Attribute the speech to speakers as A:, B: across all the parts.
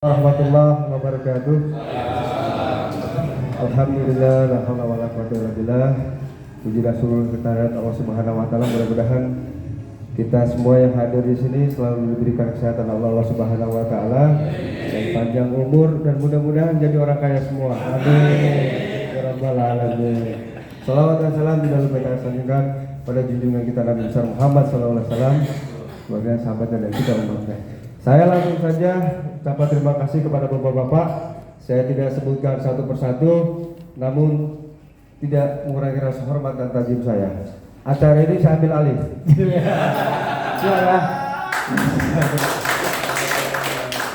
A: Warahmatullahi wabarakatuh. Alhamdulillah, la haula wala quwwata illa billah. Puji dan syukur kehadirat Allah Subhanahu wa taala. Mudah-mudahan kita semua yang hadir di sini selalu diberikan kesehatan Allah Subhanahu wa taala dan panjang umur, dan mudah-mudahan jadi orang kaya semua. Amin ya rabbal alamin. Salawat dan salam tidak lupa kita sanjungkan pada junjungan kita Nabi besar Muhammad sallallahu alaihi wasallam sebagai sahabat dan kita umatnya. Saya langsung saja ucapkan terima kasih kepada bapak-bapak. Saya tidak sebutkan satu persatu, namun tidak mengurangi rasa hormat dan tajim saya. Acara ini saya ambil alih.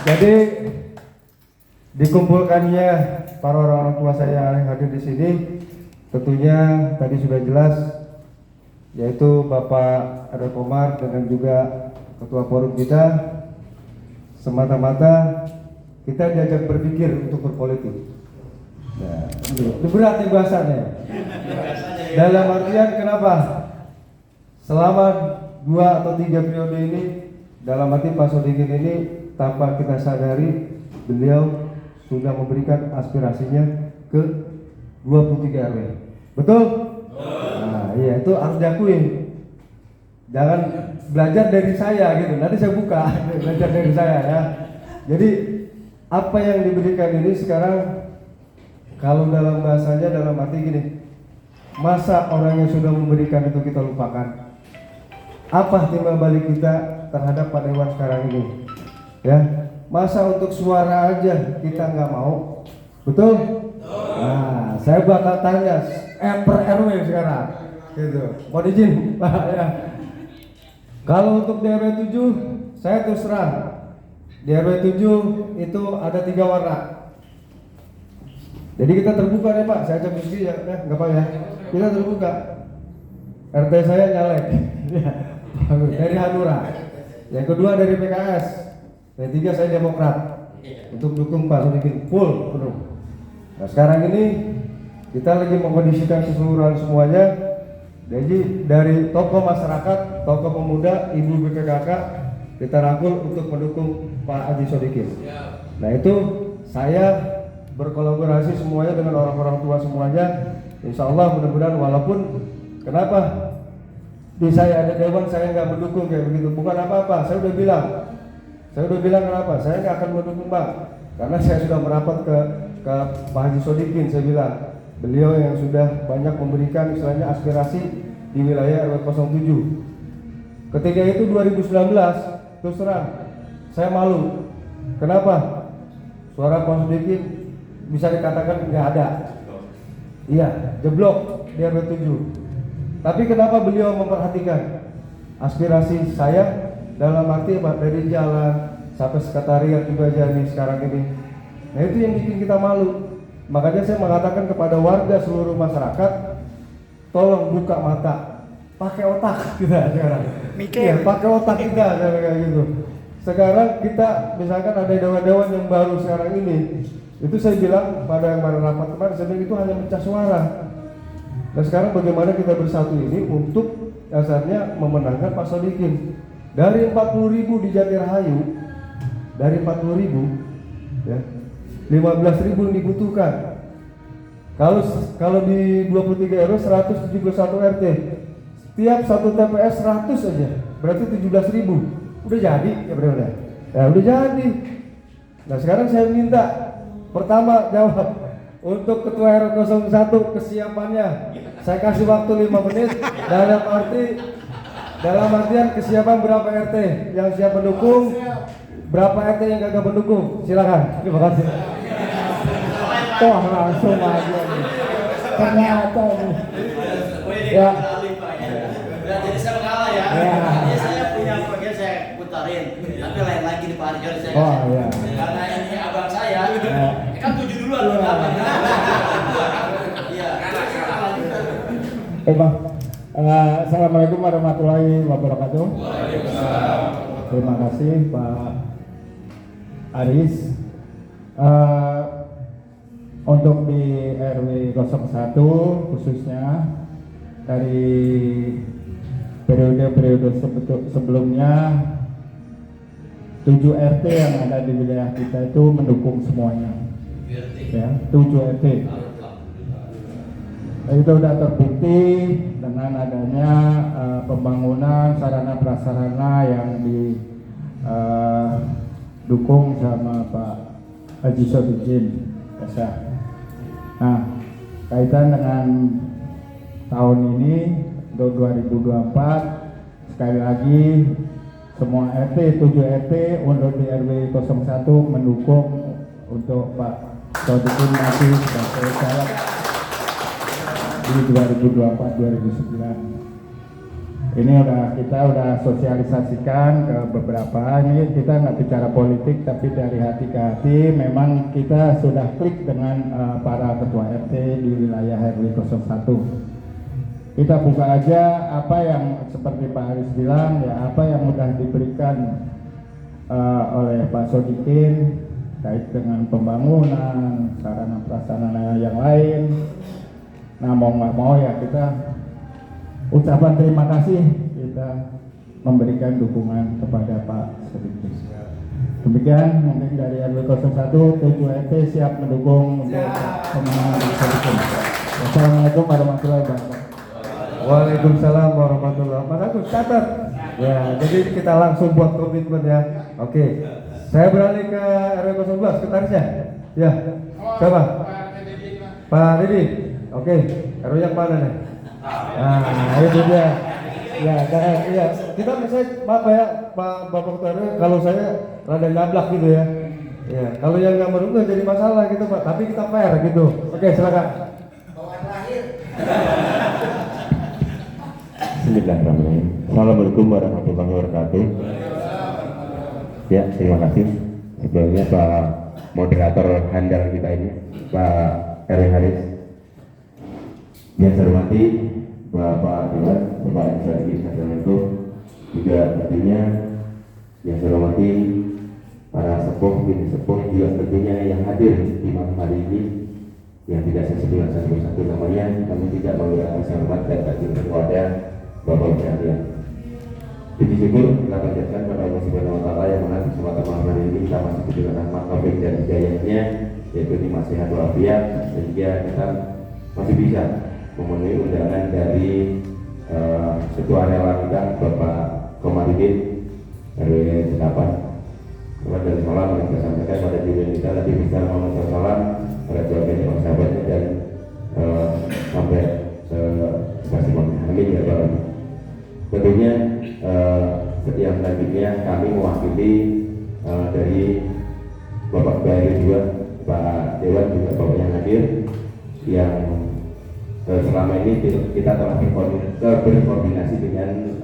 A: Jadi dikumpulkannya para orang tua saya yang hadir di sini, tentunya tadi sudah jelas, yaitu Bapak Adel Komar dengan juga Ketua Forum kita. Semata-mata kita diajak berpikir untuk berpolitik. Nah, itu berat nih bahasannya. Dalam artian kenapa? Selama 2 atau 3 periode ini, dalam arti Pak Sodikin ini tanpa kita sadari beliau sudah memberikan aspirasinya ke 23 RW. Betul? Nah, iya, itu harus diakui. Jangan belajar dari saya gitu. Nanti saya buka belajar dari saya ya. Jadi apa yang diberikan ini sekarang, kalau dalam bahasanya dalam arti gini, masa orang yang sudah memberikan itu kita lupakan? Apa timbal balik kita terhadap Pak Dewan sekarang ini? Ya, masa untuk suara aja kita nggak mau, betul? Nah, saya bakal tanya per RW sekarang, gitu. Mohon izin, Pak ya. Kalau untuk di RW 7, saya terus terang, di RW 7 itu ada 3 warna. Jadi kita terbuka nih Pak, saya cek meski ya, nggak apa ya. Kita terbuka. RT saya nyalek, dari Hanura. Yang kedua dari PKS. Yang ketiga saya Demokrat. Untuk dukung Pak Sodikin full penuh. Nah sekarang ini kita lagi mengkondisikan keseluruhan semuanya. Jadi dari tokoh masyarakat, tokoh pemuda, ibu BPKK kita rangkul untuk mendukung Pak Haji Sodikin. Nah itu saya berkolaborasi semuanya dengan orang-orang tua semuanya. Insya Allah mudah-mudahan, walaupun kenapa di saya ada dewan saya nggak mendukung kayak begitu, bukan apa-apa. Saya udah bilang kenapa saya nggak akan mendukung Bang, karena saya sudah merapat ke Pak Haji Sodikin. Saya bilang beliau yang sudah banyak memberikan istilahnya aspirasi di wilayah RW 07. Ketika itu 2019, terus terang saya malu. Kenapa? Suara Pak Sodikin bisa dikatakan nggak ada. Iya, jeblok di RW 7. Tapi kenapa beliau memperhatikan aspirasi saya dalam arti dari jalan sampai sekretariat juga jadi sekarang ini. Nah itu yang bikin kita malu. Makanya saya mengatakan kepada warga seluruh masyarakat, tolong buka mata, pakai otak kita sekarang. Iya, pakai otak kita kayak gitu. Sekarang kita misalkan ada dewan-dewan yang baru sekarang ini, itu saya bilang pada yang baru rapat kemarin, saya bilang itu hanya pecah suara. Nah sekarang bagaimana kita bersatu ini untuk dasarnya memenangkan Pak Sodikin. Dari 40.000 di Jatirahayu, dari 40.000 ya, 15.000 yang dibutuhkan. Kalau di 23 RW 171 RT, setiap satu TPS 100 aja, berarti 17.000. Udah jadi ya berarti. Ya udah jadi. Nah sekarang saya minta pertama jawab untuk Ketua RW 01 kesiapannya. Saya kasih waktu 5 menit dalam artian kesiapan berapa RT yang siap mendukung, berapa RT yang gagal mendukung. Silakan. Terima kasih. Wah langsung aja nih. Ternyata nih. Ya.
B: Jadi saya mengalah ya. Jadi saya punya program saya putarin. Tapi lain lagi di Pak Arjo saya.
A: Oh iya.
B: Karena ini abang saya. Kan 7 duluan loh abang. Iya.
A: Bang. Assalamualaikum warahmatullahi wabarakatuh. Terima kasih Pak Aris. Untuk di RW 01 khususnya dari periode-periode sebelumnya
C: 7 RT yang ada di wilayah kita itu mendukung semuanya. Ya, 7 RT. Itu sudah terbukti dengan adanya pembangunan sarana prasarana yang didukung sama Pak Haji Sodikin. Nah, kaitan dengan tahun ini 2024, sekali lagi semua RT, 7 RT untuk di RW 01 mendukung untuk Pak Sodikin maju sebagai caleg di 2024-2009. Ini kita udah sosialisasikan ke beberapa. Ini kita nggak bicara politik, tapi dari hati ke hati memang kita sudah klik dengan para ketua RT di wilayah RW 01. Kita buka aja apa yang seperti Pak Haris bilang, ya apa yang sudah diberikan oleh Pak Sodikin kait dengan pembangunan sarana prasarana yang lain. Nah, mau nggak mau ya kita ucapan terima kasih, kita memberikan dukungan kepada Pak Sodikin. Demikian mungkin dari RW 01, 7 RT siap mendukung untuk pemenangan Pak Sodikin. Wassalamualaikum warahmatullahi wabarakatuh.
A: Waalaikumsalam warahmatullahi wabarakatuh. Catat. Ya, jadi kita langsung buat komitmen ya. Oke. Saya beralih ke RW 011, sekretarisnya. Ya. Siapa? Pak Didi. Oke, RW yang mana nih? Nah, itu dia. Ya, ya. Kita misalnya maaf ya, Pak Bapak Ketua RW, kalau saya rada nyablak gitu ya. Ya, kalau yang nggak merubah jadi masalah gitu Pak. Tapi kita fair gitu. Oke, silakan.
D: Bismillahirrahmanirrahim. Assalamualaikum warahmatullahi wabarakatuh. Ya, terima kasih sebelumnya Pak moderator handal kita ini, Pak Erwin Haris. Yang saya hormati Bapak Dewan, Bapak Insinyur Assalamualaikum. Juga tentunya yang saya hormati para sepuh, bini sepuh, juga tentunya yang hadir di malam hari ini, yang tidak saya sebutkan satu-satu namanya, namun tidak mengurangi hormat dan bagi kepada Bapak sekalian. Puji syukur kita panjatkan kepada Allah Subhanahu wa taala yang mana di kesempatan malam hari ini kita masih diberikan rahmat taufik dan hidayahnya, yaitu nikmat sehat walafiat, sehingga kita masih bisa memenuhi undangan dari Ketua Relawan kita Bapak Komarudin RW 8. Dari salam yang kita sampaikan pada diri kita tadi bisa memenuhi salam pada keluarga sahabatnya dan sampai kasih amin ya Bapak. Tentunya setiap selanjutnya kami mewakili dari Bapak Bayu juga, Pak Dewan juga Bapak yang hadir, yang selama ini kita telah berkoordinasi dengan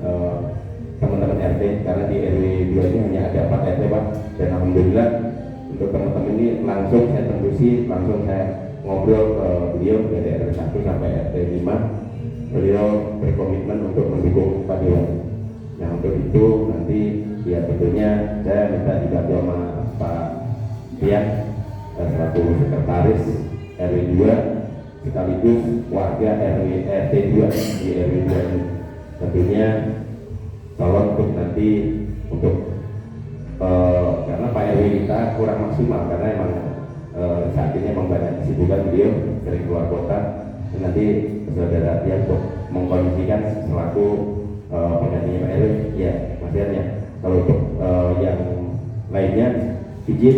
D: teman-teman RT, karena di RW 2 ini hanya ada 4 RT Pak, dan alhamdulillah untuk teman-teman ini langsung saya tembusi, langsung saya ngobrol ke beliau dari RT 1 sampai RT 5. Beliau berkomitmen untuk mendukung Pak Dewan. Nah, untuk itu nanti ya tentunya saya minta dibantu sama Pak Tian selaku sekretaris RW 2 sekaligus warga RW RT 2 di RW 2 ini. Tentunya tolong untuk nanti untuk karena Pak RW kita kurang maksimal karena emang saat ini emang banyak kesibukan, beliau sering keluar kota. Nanti saudara yang untuk mengkondisikan selaku penggantinya Pak RW, ya Mas ya. Kalau untuk yang lainnya izin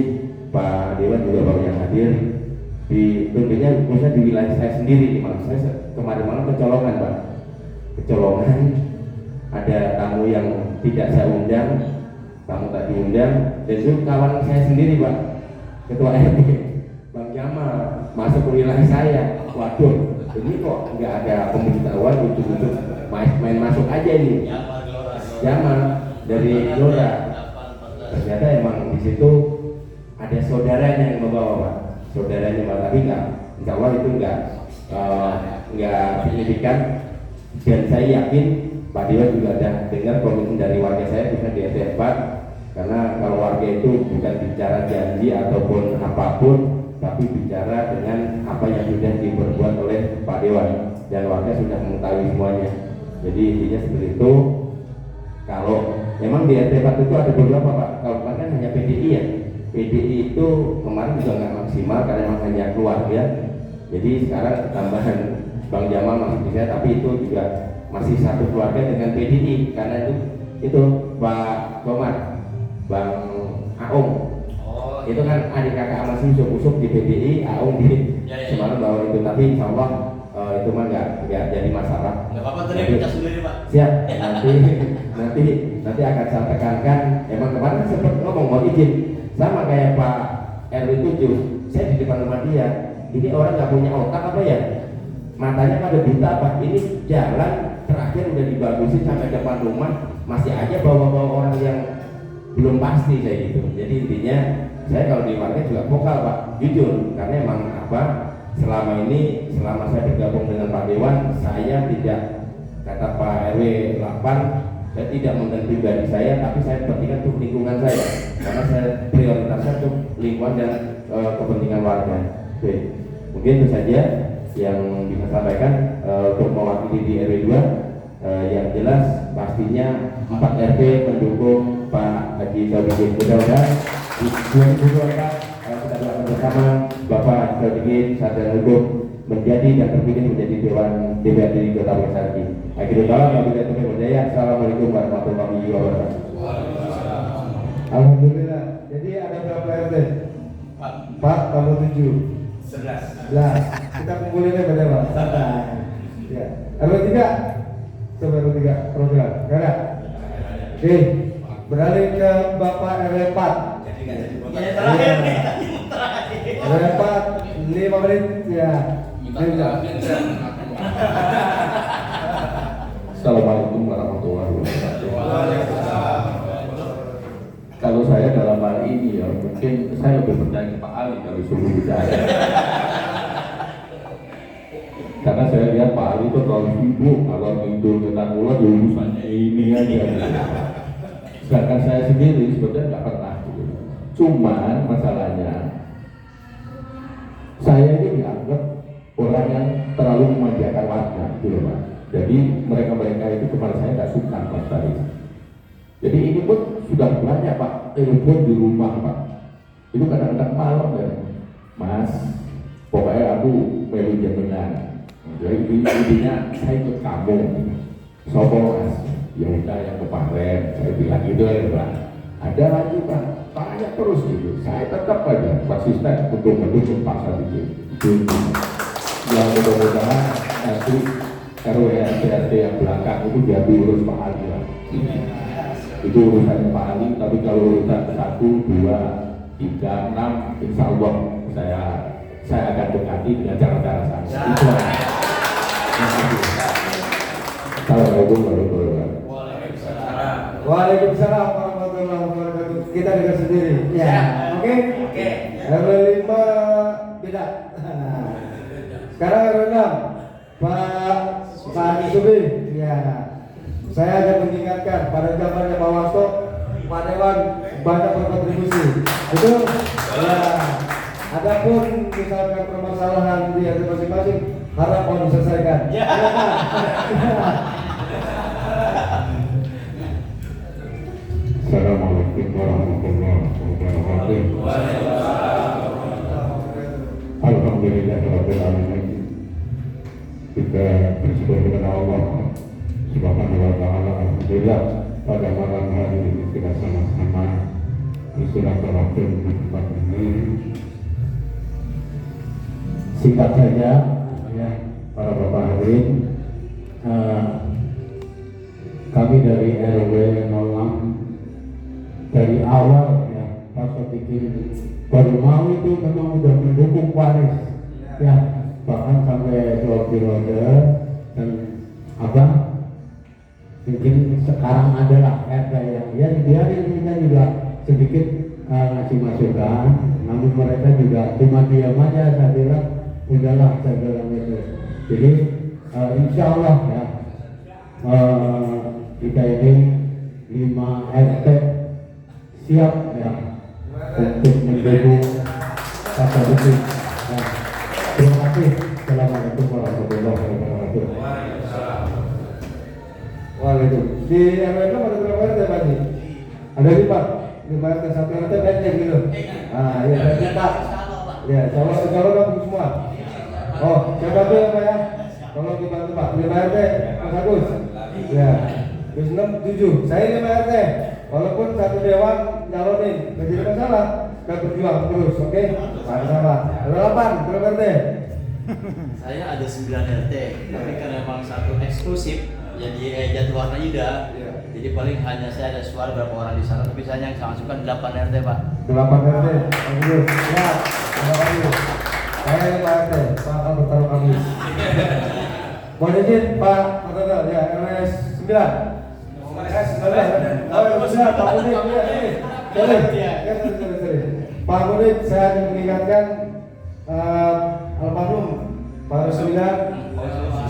D: Pak Dewan juga baru yang hadir di tentunya khususnya di wilayah saya sendiri. Malah saya kemarin malam kecolongan Pak, kecolongan ada tamu yang tidak saya undang, tamu tak diundang, dan itu kawan saya sendiri Pak, Ketua RT Bang Jamal masuk ke wilayah saya. Waduh, ini kok nggak ada pemberitahuan, lucu-lucu main masuk aja ini. Jamal dari Gelora. Ternyata emang di situ ada saudaranya yang membawa Pak, saudaranya Pak, tapi nggak, insya Allah itu nggak signifikan. Dan saya yakin Pak Dewan juga ada dengar komitmen dari warga saya, bisa di RT 4, karena kalau warga itu bukan bicara janji ataupun apapun, tapi bicara dengan apa yang sudah diperbuat oleh Pak Dewan, dan warga sudah mengetahui semuanya. Jadi intinya seperti itu. Kalau memang di RT 4 itu ada beberapa Pak, kalau kemarin kan hanya PDI ya. PDI itu kemarin juga nggak maksimal karena memang hanya keluarga. Jadi sekarang tambahan Bang Jamal masih bisa, tapi itu juga masih satu keluarga dengan PDI karena itu Pak Komar, Bang Aung.
B: Oh,
D: Itu kan adik kakak masih usuk-usuk di PDI, Aung di semalam bawa itu, tapi insya Allah itu mah nggak jadi masalah.
B: nggak apa-apa, tadi pecah sendiri Pak.
D: Siap, nanti akan saya tekankan. Emang kemarin sempat ngomong mau izin sama kayak Pak RW 7, saya di depan rumah dia. Ini orang nggak punya otak apa ya? Matanya pada buta Pak. Ini jalan terakhir udah dibagusin sampai depan rumah, masih aja bawa-bawa orang yang belum pasti kayak gitu. Jadi intinya saya kalau di warga juga vokal Pak, jujur, karena emang apa? Selama saya bergabung dengan Pak Dewan, saya tidak, kata Pak RW 8, saya tidak mengenal pribadi saya, tapi saya pentingkan untuk lingkungan saya, karena saya prioritasnya untuk lingkungan dan kepentingan warga. Oke, mungkin itu saja yang bisa sampaikan untuk mewakili di RW 2. Yang jelas pastinya 4 RT mendukung Pak Haji Sodikin. Mudah-mudahan di 2024 kita doakan bersama Bapak Sodikin Sarjana Hukum menjadi dan terpilih menjadi Dewan DPRD di Kota Bekasi. Akhirul kalam, wabillahi taufiq wal hidayah. Assalamualaikum warahmatullahi wabarakatuh.
A: Alhamdulillah. Jadi ada berapa RT? Pak, tambah 7.
B: 11.
A: Lah, kita kumpulinnya pada Pak. Santai. Ya. RW 3. Coba RW 3 program. Gak ada? Oke. Beralih ke Bapak RW 4.
B: Yang terakhir nih, terakhir.
A: RW 4 5 menit ya.
E: Assalamualaikum warahmatullahi wabarakatuh. Kalau saya dalam hal ini ya, mungkin saya lebih percaya ke Pak Ali kalau suruh bicara. Karena saya lihat Pak Ali itu terlalu sibuk kalau ngidul kita ulang ya urusannya ini aja. Sedangkan saya sendiri sebetulnya nggak pernah. Cuman masalahnya saya ini dianggap orang yang terlalu memanjakan warga, gitu Pak. Jadi mereka itu kepada saya nggak suka Mas Tari. Jadi ini pun sudah banyak Pak telepon di rumah Pak. Itu kadang-kadang malam ya, Mas. Pokoknya aku melu jenengan. Jadi intinya saya ikut kamu. Sopo Mas. Ya udah yang kemarin saya bilang gitu ya Pak. Ada lagi Pak, banyak terus gitu. Saya tetap aja konsisten untuk mendukung Pak Sadikin. Yang mudah-mudahan nanti RW RT yang belakang itu dia diurus Pak Ali lah. Itu urusannya Pak Ali, tapi kalau urusan 1, 2, 3, 6, insya Allah saya akan dekati dengan cara-cara saya. Itu aja. Assalamualaikum warahmatullahi wabarakatuh.
A: Waalaikumsalam warahmatullahi wabarakatuh. Kita dengar sendiri. Ya. Oke. RW 5 beda. Sekarang RW 6 Pak Subi. Ya. Saya akan mengingatkan pada zamannya Pak Wasto, Pak Dewan banyak berkontribusi. Betul? Ya. Adapun misalkan permasalahan di RT masing-masing harap mau diselesaikan. Ya.
E: Assalamualaikum warahmatullahi wabarakatuh. Alhamdulillahirabbil alamin. Kita bersyukur kepada Allah Subhanahu wa taala. Alhamdulillah pada malam hari ini kita sama-sama bersilaturahim di tempat ini. Singkat saja ya para bapak hadirin, kami dari RW 06 dari awal ya Pak Sodikin baru mau itu memang udah mendukung Waris ya, bahkan sampai 2 periode. Dan apa mungkin sekarang adalah RT yang ya biarin kita juga sedikit ngasih masukan, namun mereka juga cuma diam aja. Saya bilang udahlah, saya bilang itu. Jadi insya Allah ya kita ini 5 RT siap ya untuk mendukung Pak Sadikin. Ya. Terima kasih. Assalamualaikum warahmatullahi wabarakatuh.
A: Waalaikumsalam. Di RW 6 ada berapa RT Pak? Ada 5. 5 RT 1 RT pendek gitu. Nah, ya pendek Pak. Ya, kalau dapat semua. Oh, saya bantu ya Pak ya. Tolong dibantu Pak. 5 RT Mas Agus. Ya. Terus 6, 7. Saya 5 RT. Walaupun satu dewan nyalonin, nggak jadi masalah. Kita berjuang terus, oke? Sama-sama. Ada 8, berapa RT?
B: Saya ada 9 RT, tapi karena memang satu eksklusif, jadi jadwal warna Yuda. Jadi paling hanya saya ada suara berapa orang di sana, tapi saya yang sangat suka 8 RT Pak.
A: 8 RT. Bagus. Ya, terima kasih. Saya 5 RT, Pak akan bertaruh kami. Mohon izin Pak Kototel, ya RS 9. Pak Mudik, Pak Mudik, saya akan mengingatkan almarhum Pak Rusmina.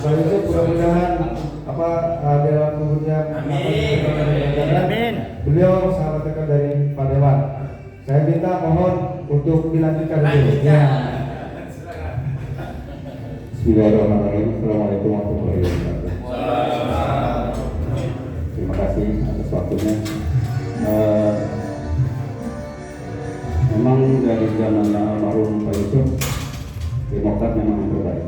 A: Soal itu mudah-mudahan dalam umurnya
B: Amin.
A: beliau sahabat dekat dari Pak Dewan. Saya minta mohon untuk dilanjutkan dulu. Ya.
D: Bismillahirrahmanirrahim. Assalamualaikum warahmatullahi wabarakatuh. Terima kasih atas waktunya. Memang dari zaman almarhum Pak Yusuf, Demokrat memang yang terbaik.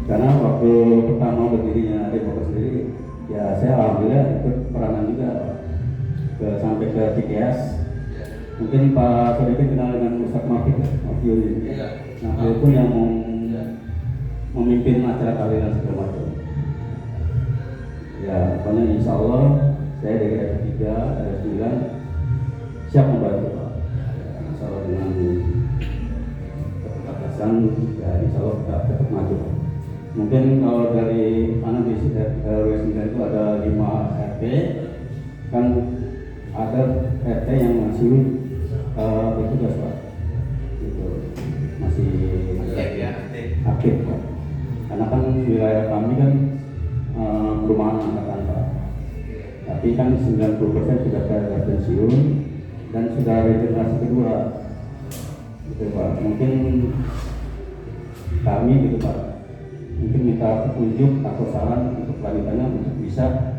D: Karena waktu pertama berdirinya Demokrat sendiri, ya saya alhamdulillah ikut peranan juga sampai ke Cikeas. Mungkin Pak Sodikin kenal dengan Ustadz Mafid ini. Nah, beliau pun yang memimpin acara kalian segala macam. Ya, pokoknya insya Allah saya dari RT 3, RT 9 siap membantu Pak. Insya Allah dengan ketegasan, ya insya Allah kita tetap maju. Mungkin kalau dari mana di RW 9 itu ada 5 RT, kan ada RT yang masih bertugas Pak, gitu. Masih aktif Pak. Karena kan wilayah kami kan perumahan angkatan Pak. Tapi kan 90% sudah pensiun dan sudah regenerasi kedua, gitu Pak. Mungkin kami gitu Pak, mungkin minta petunjuk atau saran untuk kelanjutannya untuk bisa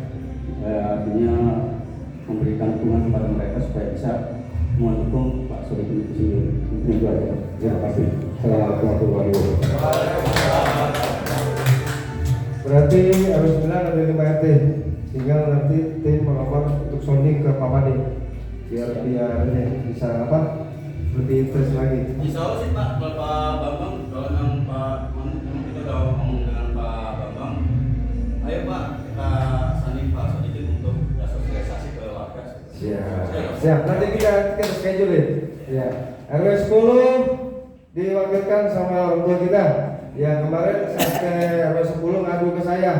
D: artinya memberikan dukungan kepada mereka supaya bisa mendukung Pak Sodikin itu sendiri. Mungkin itu aja. Terima kasih. Assalamualaikum warahmatullahi wabarakatuh.
A: Berarti harus 9 ada 5 RT. Tinggal nanti tim melapor untuk sounding ke Pak Made biar dia bisa lebih interest lagi.
B: Insya Allah sih Pak, kalau Pak Bambang, kalau dengan Pak Manu, kita udah ngomong dengan Pak Bambang. Ayo Pak, kita sanding Pak Sodikin untuk sosialisasi ke warga.
A: Siap. Nanti kita schedule ya. RW 10 diwakilkan sama orang tua kita. Ya kemarin sampai RW 10 ngadu ke saya.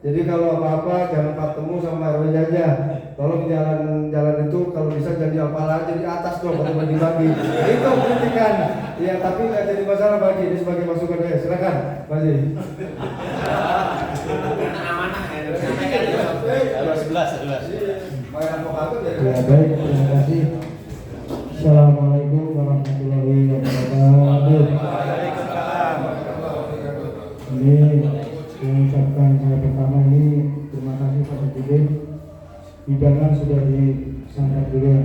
A: Jadi kalau apa-apa jangan ketemu sama RW Jaja. Tolong jalan itu kalau bisa jadi apalah aja di atas dong, kalau bagi-bagi. Itu kritikan. Ya tapi nggak jadi masalah bagi ini sebagai masukan ya. Silakan, Pak Haji.
B: RW 11.
C: Ya baik, terima kasih. Assalamualaikum warahmatullahi wabarakatuh. Ini saya ucapkan saya pertama ini terima kasih Pak Sodikin. Hidangan sudah disantap dulu ya.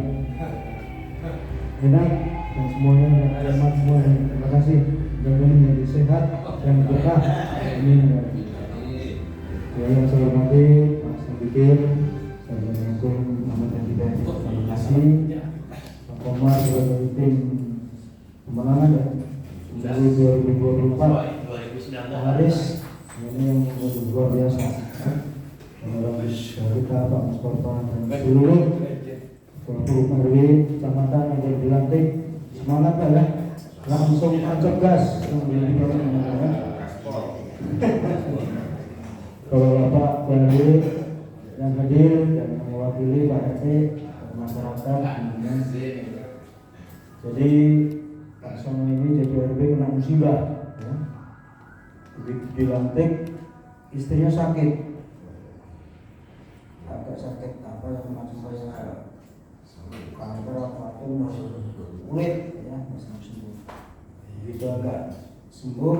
C: Enak dan semuanya dan hemat semua. Terima kasih. Mudah-mudahan menjadi sehat dan berkah. Amin. Ya, yang saya hormati Pak Sodikin, Assalamualaikum warahmatullahi wabarakatuh. Terima kasih Pak Komar sebagai tim pemenangan ya. 2024 Pak Haris ini yang luar biasa. Kita Pak Mas Korban dan seluruh Ketua RW Kecamatan yang baru dilantik, semangat Pak ya, langsung tancap gas. Kalau Bapak RW yang hadir dan mewakili Pak RT masyarakat, jadi Pak Sono ini jadi RW kena musibah, ya. Jadi dilantik istrinya sakit, agak sakit apa yang macam kanker atau masih kulit, ya masih sembuh. Begitu agak sembuh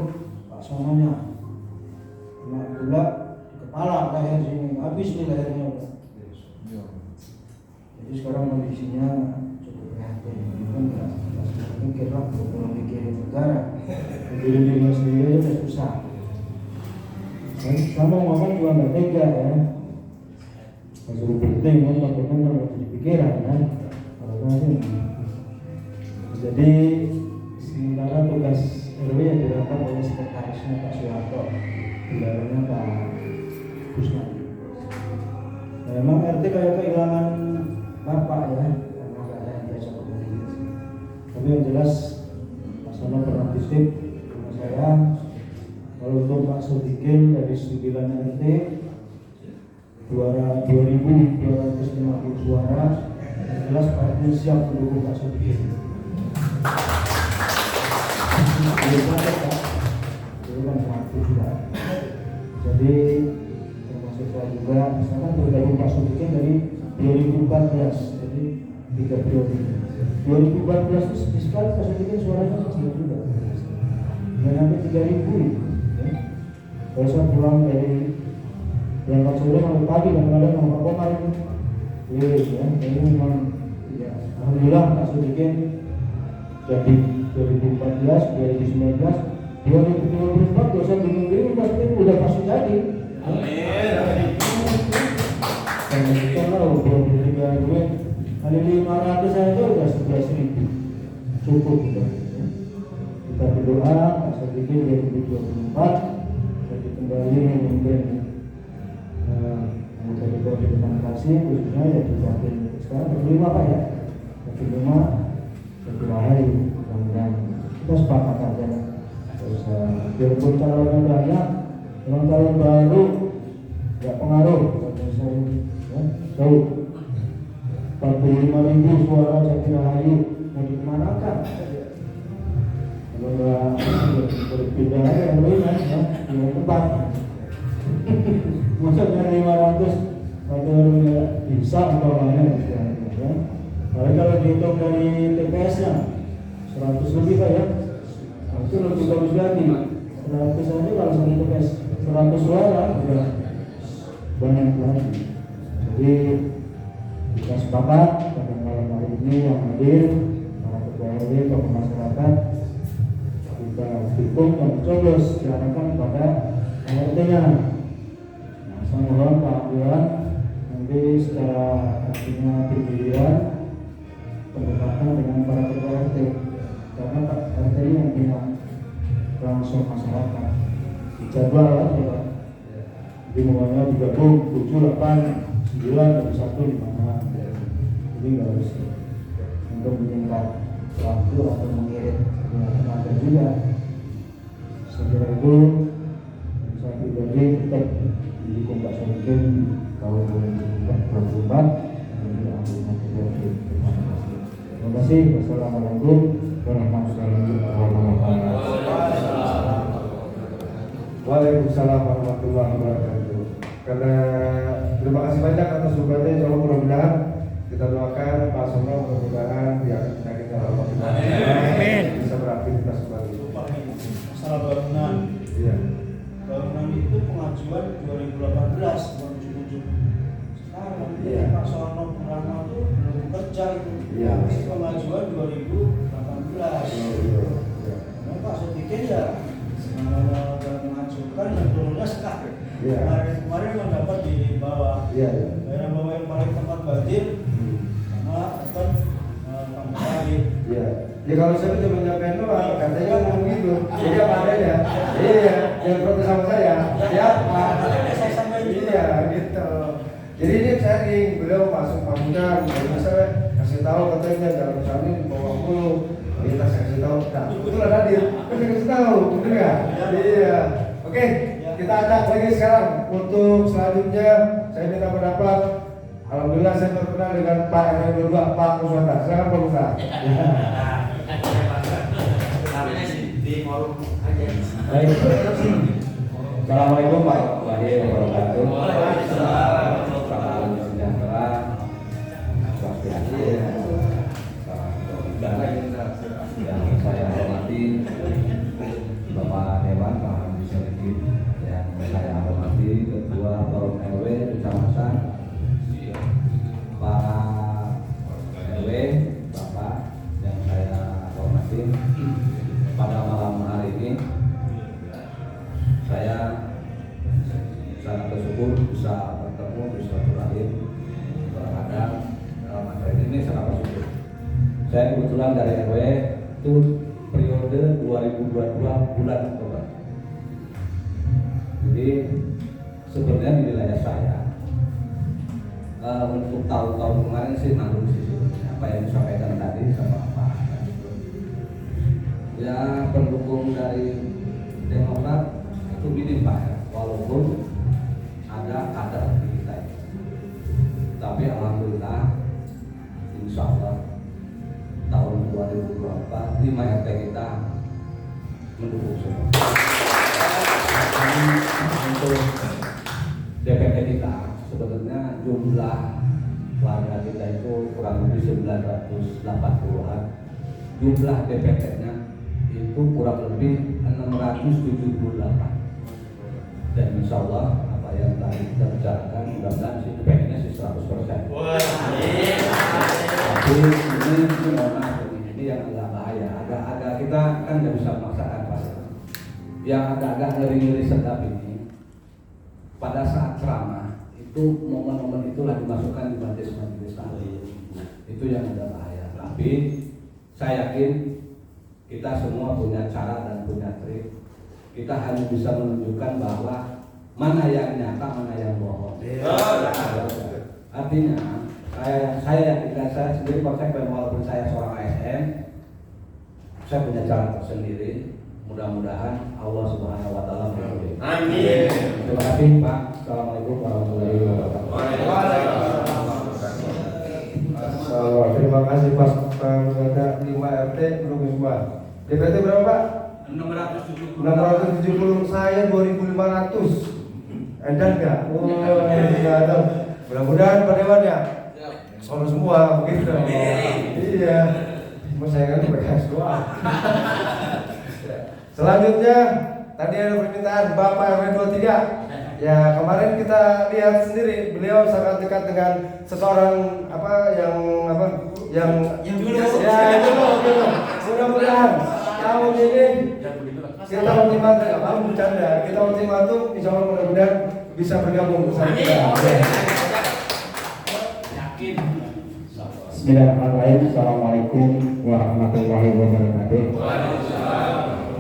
C: Pak Sononya kena gula
F: malah leher sini habis nih lehernya. Jadi sekarang kondisinya cukup prihatin, kan nggak mikir lah, belum mikirin negara, mikirin diri sendiri aja udah susah. Dan sama ngomong juga nggak tega ya, masih penting kan, takutnya nggak jadi pikiran kan, jadi sementara tugas RW yang dilakukan oleh sekretarisnya Pak Soeharto, bendaharianya Pak Kusnadi. Nah, memang RT kayak kehilangan bapak ya, karena nggak ada yang biasa kembali. Tapi yang jelas Pak Sono pernah titip sama saya, kalau untuk Pak Sodikin dari 9 RT 2.250 suara, yang jelas Pak RT siap mendukung Pak Sodikin. Itu kan satu sudah. Jadi termasuk saya juga, misalkan bergabung Pak Sodikin dari 2014, jadi 3 periode. 2014 itu sekali Pak Sodikin suaranya kecil juga, dan sampai 3.000. Kalau saya pulang dari berangkat sore sampai pagi, kadang-kadang sama Pak Komar itu, ya, jadi memang ya, alhamdulillah Pak Sodikin jadi 2014, 2019, 2024 dosen bingung ini pasti udah pasti jadi. Amin. Dan kita tahu 23 duit kali 500 saja udah 11.000, cukup kita. Kita berdoa asal bikin 2024 jadi kembali mungkin anggota DPRD Kota Bekasi khususnya ya di Jatim sekarang berlima Pak ya, berlima hari, mudah-mudahan kita sepakat aja. Terus biarpun calonnya banyak, dengan calon baru nggak pengaruh. Saya ya, tahu 45.000 suara Jati Rahayu mau dikemanakan? Kalau nggak berpindah yang lain ya, yang tempat. Maksudnya 500 atau bisa umpamanya ya. Kalau dihitung dari TPS-nya 100 lebih Pak ya, itu lebih bagus lagi. 100 aja kalau satu TPS 100 suara udah banyak lagi. Jadi kita sepakat pada malam hari ini yang hadir para ketua RW, tokoh masyarakat, kita dukung dan coblos diarahkan kepada RT-nya. Nah, saya mohon Pak Iwan nanti secara artinya bergiliran pendekatan dengan para ketua RT, karena Pak RT ini yang punya langsung masyarakat jadwal lah ya Pak. Jadi maunya digabung 7, 8, 9 dari 1 di mana, jadi nggak harus untuk menyingkat waktu atau mengirit tenaga juga. Saya kira itu saya pribadi tetap didukung Pak Sodikin tahun 2024. Terima kasih. Wassalamualaikum warahmatullahi wabarakatuh.
A: Waalaikumsalam warahmatullahi wabarakatuh. Karena terima kasih banyak atas dukungannya, insya Allah mudah-mudahan kita doakan Pak Sono mudah-mudahan biar penyakitnya lama kita bisa beraktivitas kembali.
F: Masalah bangunan.
A: Iya.
F: Bangunan itu pengajuan 2018 bukan 2017. Sekarang Pak Sono Purano itu belum bekerja itu.
A: Iya.
F: Pengajuan 2018. Nah, Pak Sodikin ya mengajukan yang turunnya sekali. Kemarin mendapat di bawah. Daerah bawah yang paling tempat banjir sama akan kembali.
A: Ya kalau saya cuma nyampein doang, katanya ngomong gitu. Iya Pak ya. Iya, jangan protes sama saya. Siapa? Iya gitu. Jadi ini sharing, beliau masuk pamukan, saya kasih tahu katanya dalam misalnya di bawah mulu. Kita kasih tahu, nah itulah hadir. Kita kasih tahu, betul nggak? Iya. Oke, kita ajak lagi sekarang untuk selanjutnya. Saya minta pendapat. Alhamdulillah saya berkenal dengan Pak RW 2, Pak Kuswata. Silakan Pak Kuswata.
C: Baik. Assalamualaikum warahmatullahi wabarakatuh. Salam sejahtera, swastiastu, yang saya hormati Bapak Dewan Pak Haji Sodikin, yang saya hormati Ketua
G: Saya kebetulan dari RW itu periode 2022 bulan Oktober. Jadi sebenarnya di wilayah saya untuk tahun-tahun kemarin sih nanggung sih sebenarnya apa yang disampaikan tadi sama Pak. Ya pendukung dari Demokrat itu minim Pak ya, walaupun ada kader di kita ini. Tapi alhamdulillah insya Allah tahun 2024 5 RT kita mendukung semua. Untuk DPT kita sebenarnya jumlah warga kita itu kurang lebih 980-an. Jumlah DPT-nya itu kurang lebih 678. Dan insya Allah apa yang tadi kita bicarakan mudah-mudahan sih DPT-nya sih 100%. Tapi ini mohon maaf, ini yang agak bahaya. Agak kita kan nggak bisa memaksakan Pak. Yang agak-agak ngeri-ngeri sedap ini pada saat ceramah itu momen-momen itulah dimasukkan di majelis-majelis taklim. Itu yang agak bahaya. Tapi saya yakin kita semua punya cara dan punya trik. Kita hanya bisa menunjukkan bahwa mana yang nyata, mana yang bohong. Artinya saya sendiri konsekuen walaupun saya seorang ASN, saya punya cara tersendiri. Mudah-mudahan Allah Subhanahu wa taala meridhoi. Amin. Terima kasih Pak. Assalamualaikum warahmatullahi wabarakatuh.
A: Terima kasih Pak. Ada 5 RT belum semua. DPT berapa Pak? 670. Saya 2.500. Edan nggak? Oh, nggak tahu. Mudah-mudahan Pak Dewan ya. Solo semua begitu. Iya. Mas saya kan PKS doang. Selanjutnya tadi ada permintaan Bapak RW 23. Ya kemarin kita lihat sendiri beliau sangat dekat dengan seseorang yang dulu. Ya dulu. Mudah-mudahan tahun ini kita ultimatum, bercanda. Kita ultimatum, insya Allah mudah-mudahan bisa bergabung bersama kita.
B: Yakin.
C: Bismillahirrahmanirrahim. Assalamualaikum warahmatullahi wabarakatuh.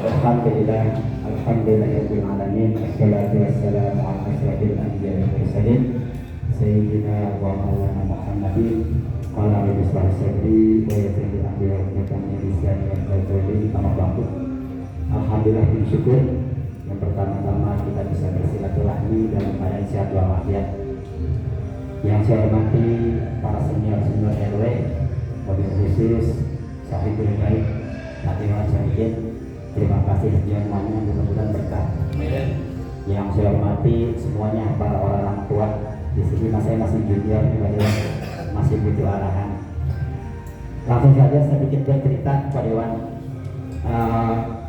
C: Alhamdulillahirabbil alamin. Wassalatu wassalamu ala asyrofil anbiya'i wal mursalin sayyidina wa maulana Muhammadin wa ala alihi wasallam wa yassir amri wa qadami lisani wa qalbi amma ba'du. Alhamdulillah bersyukur yang pertama-tama kita bisa bersilaturahmi dalam keadaan sehat walafiat. Yang saya hormati para senior-senior RW, wabil khusus Sahibul Baik, Pak Dewan Syarikin, terima kasih semuanya, mudah-mudahan berkah. Yang saya hormati semuanya para orang tua di sini, saya masih junior, masih butuh arahan. Langsung saja saya bikin bercerita Pak Dewan.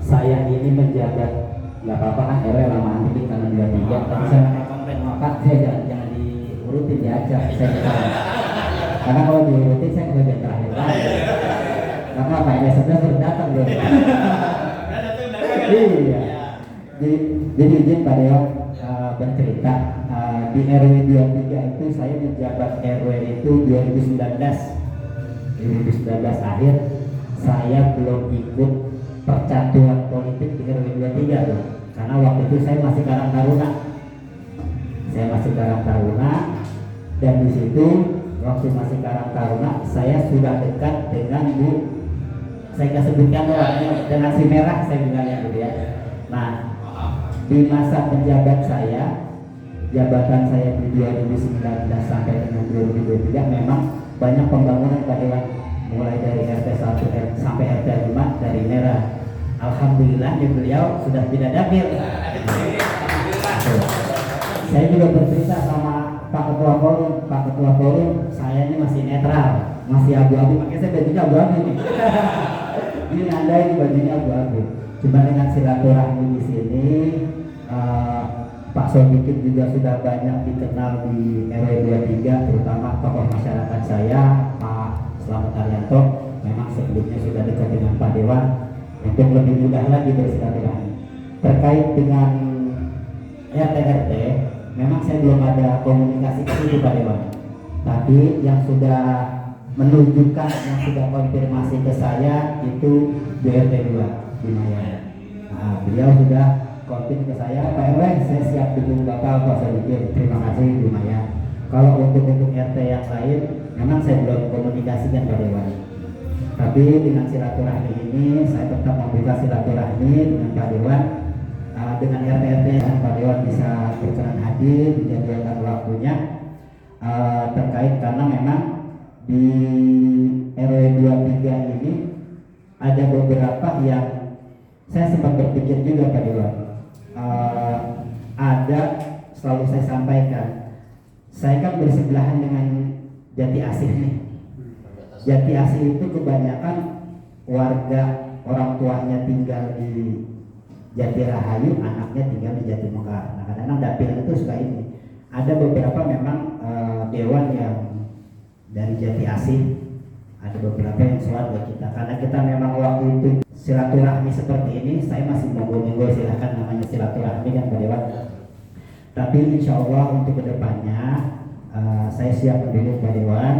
C: Saya ini menjabat, nggak apa-apa kan RW lama ini karena 23, tapi saya komplain maka saya jangan diurutin ya aja saya karena kalau diurutin saya kebagian terakhir karena Pak RW 11 baru datang loh. Iya. Jadi izin Pak Dewan bercerita di RW 23 itu saya menjabat RW itu 2019 akhir saya belum ikut percatuan politik di RW 23 tuh. Karena waktu itu saya masih Karang Taruna dan di situ waktu masih Karang Taruna saya sudah dekat dengan Bu, saya nggak sebutkan dengan si merah saya bilangnya gitu ya. Nah di masa penjabat saya, jabatan saya di 2019 sampai dengan 2023 memang banyak pembangunan Pak Dewan, mulai dari RT 1 sampai RT 5 dari merah. Alhamdulillah beliau sudah tidak dapil. Saya juga bercerita sama Pak Ketua Forum, saya ini masih netral, masih abu-abu, makanya saya bajunya abu-abu nih. Ini Anda ini bajunya abu-abu. Cuma dengan silaturahmi di sini, Pak Sodikin juga sudah banyak dikenal di RW 23, terutama tokoh masyarakat saya, Pak Slamet Haryanto. Memang sebelumnya sudah dekat dengan Pak Dewan. Untuk lebih mudah lagi bersilaturahmi terkait dengan RT, memang saya belum ada komunikasi ke situ Pak Dewan. Tapi yang sudah
H: menunjukkan yang sudah konfirmasi ke saya itu di RT 2 di Maya. Nah, beliau sudah konfirm ke saya, Pak RW, saya siap dukung Bapak Pak Sadikin, terima kasih di Maya. Kalau untuk RT yang lain, memang saya belum komunikasikan Pak Dewan. Tapi dengan silaturahmi ini, saya tetap membuka silaturahmi dengan Pak Dewan, dengan RT-RT yang Pak Dewan bisa berkenan hadir, dijadwalkan waktunya terkait karena memang di RW 23 ini ada beberapa yang saya sempat berpikir juga Pak Dewan. Ada selalu saya sampaikan, saya kan bersebelahan dengan Jati Asih nih. Jati Asih itu kebanyakan warga orang tuanya tinggal di Jati Rahayu, anaknya tinggal di Jati Mekar. Nah, kadang-kadang dapil itu suka ini. Ada beberapa memang dewan yang dari Jati Asih, ada beberapa yang keluarga kita. Karena kita memang waktu itu silaturahmi seperti ini, saya masih monggo-monggo silahkan namanya silaturahmi kan Pak Dewan. Tapi insya Allah untuk kedepannya saya siap mendukung Pak Dewan.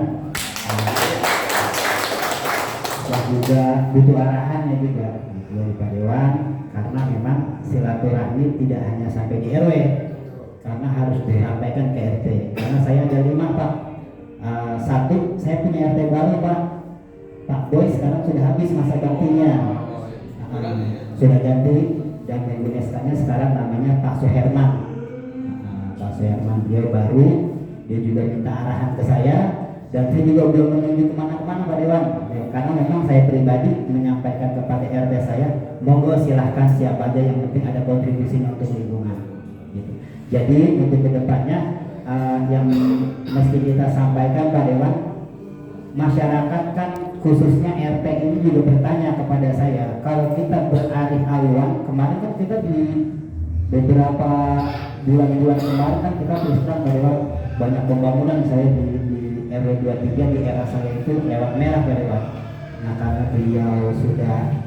H: Dan juga butuh arahannya juga dari Pak Dewan, karena memang silaturahmi tidak hanya sampai di RW, karena harus disampaikan ke RT. Karena saya ada 5 Pak. Satu, saya punya RT baru Pak. Pak Boy sekarang sudah habis masa gantinya. Sudah ganti dan yang SK-nya sekarang namanya Pak Suherman. Pak Suherman dia baru, dia juga minta arahan ke saya. Dan saya juga belum menunjuk kemana-kemana Pak Dewan, ya, karena memang saya pribadi menyampaikan kepada RT saya, monggo silahkan siapa aja, yang penting ada kontribusinya untuk lingkungan. Gitu. Jadi untuk kedepannya yang mesti kita sampaikan Pak Dewan, masyarakat kan khususnya RT ini juga bertanya kepada saya, kalau kita beralih haluan, kemarin kan kita di beberapa bulan-bulan kemarin kan kita terus terang Pak Dewan, banyak pembangunan saya di RW 23 di era saya itu lewat merah Pak Dewan. Nah karena beliau sudah,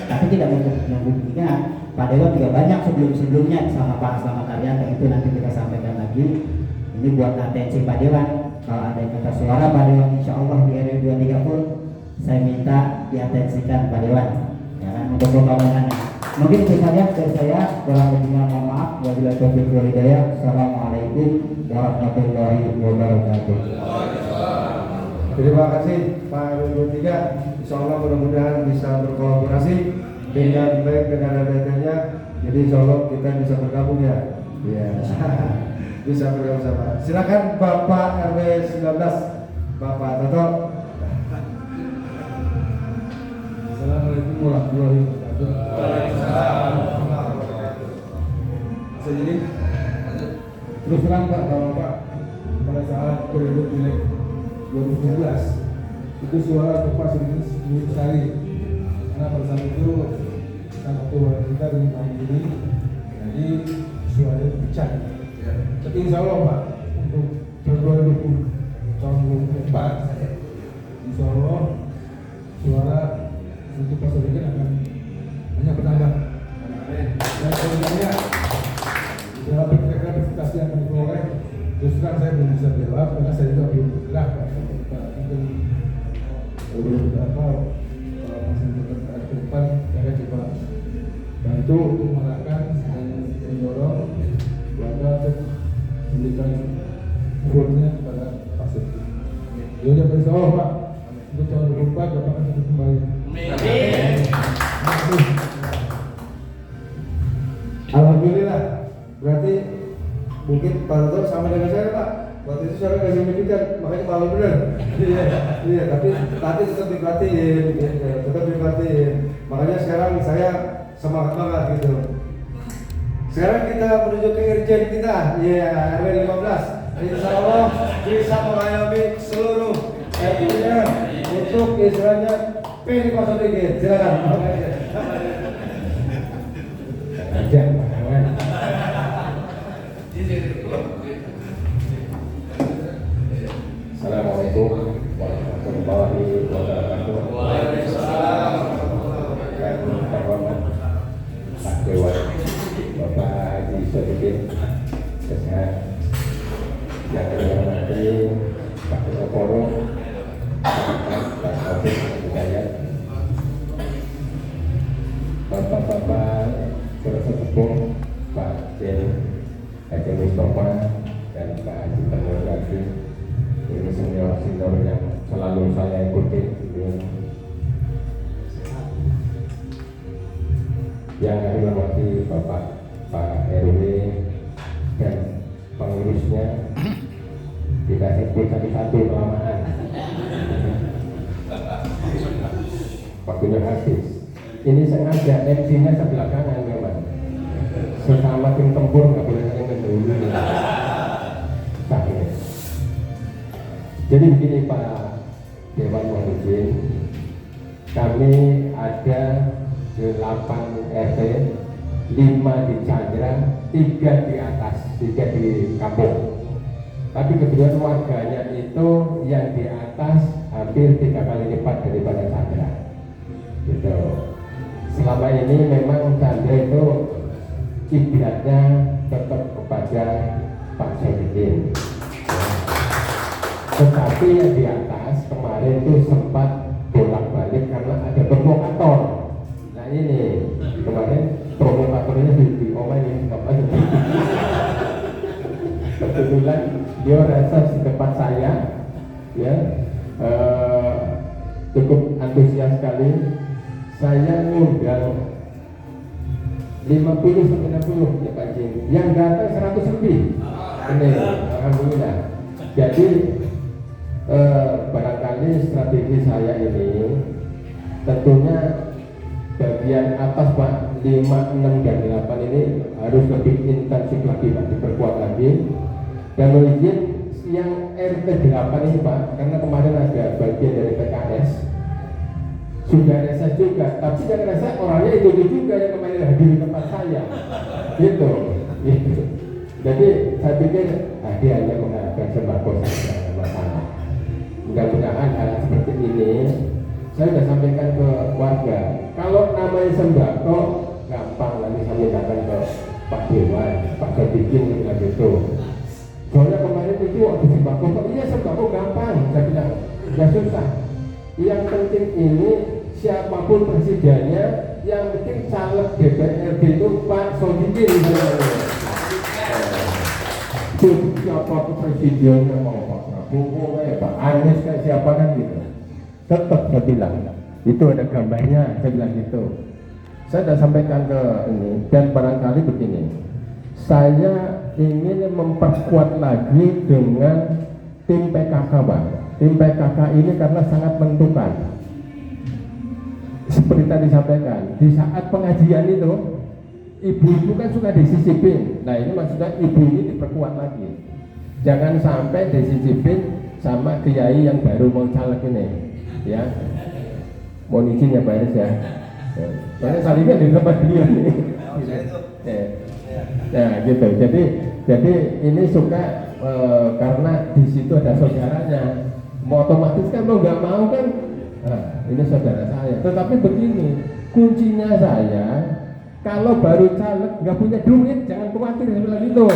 H: tapi tidak membuktikan, Pak Dewan juga banyak sebelum-sebelumnya sama Pak Slamet Arianto, itu nanti kita sampaikan lagi. Ini buat atensi Pak Dewan, kalau ada yang kata suara Pak Dewan insya Allah di RW 23 pun saya minta diatensikan Pak Dewan, ya kan, untuk pembangunannya. Mungkin itu saja dari saya, kurang lebihnya mohon maaf. Wabillahi taufiq wal hidayah. Assalamualaikum warahmatullahi wabarakatuh.
A: Terima kasih Pak RW 23. Insya Allah mudah-mudahan bisa berkolaborasi dengan baik dengan RT-nya. Jadi insya Allah kita bisa bergabung ya. Iya. Bisa bergabung sama. Silakan Bapak RW 19, Bapak Toto.
I: Assalamualaikum warahmatullahi wabarakatuh. Jadi terus terang Pak, kalau Pak pada saat periode pileg 2019 itu suara untuk Pak sedikit sekali, karena pada saat itu sangat tua kita dengan tahun ini, jadi suaranya pecah. Tapi insya Allah Pak, untuk tahun 2024 insya Allah suara untuk Pak Sadikin akan hanya bertambah. Dan sebenarnya dalam verifikasi yang kami peroleh, terus terang saya belum bisa jawab karena saya juga belum bergerak Pak. Mungkin belum berapa masih bergerak ke depan, saya coba bantu untuk mengarahkan dan mendorong warga untuk memberikan vote-nya kepada Pak Sadikin. Jadi insya Allah Pak, untuk tahun 2024 Bapak akan tetap kembali.
A: Alhamdulillah. Berarti mungkin Pak Toto sama dengan saya Pak. Waktu itu saya nggak signifikan, makanya malu bener. Iya, tapi nanti tetap diperhatiin, tetap diperhatiin. Makanya sekarang saya semangat banget gitu. Sekarang kita menuju ke Irjen kita, RW 15. Insya Allah bisa mengayomi seluruh RT-nya untuk istilahnya pilih Pak Sadikin. Silakan.
E: Assalamualaikum warahmatullahi wabarakatuh.
A: Waalaikumsalam.
E: Pak Dewan, Bapak Haji Sadikin, sehat. Yang kedua Menteri, Pak Ketua Forum, Mustafa dan Pak Haji Termurati. Ini senior-senior yang selalu saya ikuti gitu. Yang kami hormati Bapak Pak RW dan pengurusnya, kita sebut satu-satu kelamaan. Waktunya habis. Ini sengaja MC-nya sebelah kanan memang. Sesama tim tempur nggak boleh saling mendahului. Jadi begini Pak Dewan Muhyiddin, kami ada 8 RT, 5 di Chandra, 3 di atas, 3 di kampung. Tapi kebetulan warganya itu yang di atas hampir 3 kali lipat daripada Chandra. Gitu. Selama ini memang Chandra itu kiblatnya tetap kepada Pak Sodikin. Tetapi yang di atas kemarin itu sempat bolak-balik karena ada provokator. Nah ini kemarin provokatornya diomelin apa itu? Kebetulan dia rasa di tempat saya, ya cukup antusias sekali. Saya ngundang 50-60 ya Pak Jin, yang datang 100 lebih. Ini alhamdulillah. Jadi barangkali strategi saya ini tentunya bagian atas Pak 5, 6 dan 8 ini harus lebih intensif lagi Pak, diperkuat lagi. Dan izin yang RT 8 ini Pak, karena kemarin ada bagian dari PKS sudah reses juga, tapi yang reses orangnya itu juga yang kemarin hadir di tempat saya, gitu. Jadi saya pikir dia hanya mengharapkan sembako saja, masalah. Mudah-mudahan hal seperti ini saya sudah sampaikan ke warga. Kalau namanya sembako gampang, nanti saya mintakan ke Pak Dewan, Pak Sodikin bilang gitu. Soalnya kemarin itu waktu sembako, iya sembako gampang, saya bilang nggak susah. Yang penting ini siapapun presidennya, yang penting caleg DPRD itu Pak Sodikin. Siapa presidennya mau Pak Prabowo, Pak Anies, kayak siapa kan gitu. Tetap saya bilang, itu ada gambarnya, saya bilang gitu. Saya sudah sampaikan ke ini, dan barangkali begini, saya ingin memperkuat lagi dengan tim PKK Pak. Tim PKK ini karena sangat menentukan. Seperti tadi disampaikan, di saat pengajian itu ibu-ibu kan suka disisipin. Nah ini maksudnya ibu ini diperkuat lagi. Jangan sampai disisipin sama kiai yang baru mau caleg ini, ya. Mohon izin ya Pak Aris ya. Soalnya salingan di tempat beliau nih. Nah gitu. Jadi ini suka karena di situ ada saudaranya. Mau otomatis kan mau nggak mau kan. Nah, ini saudara saya. Tetapi begini, kuncinya saya. Kalau baru caleg nggak punya duit, jangan khawatir sebelah itu.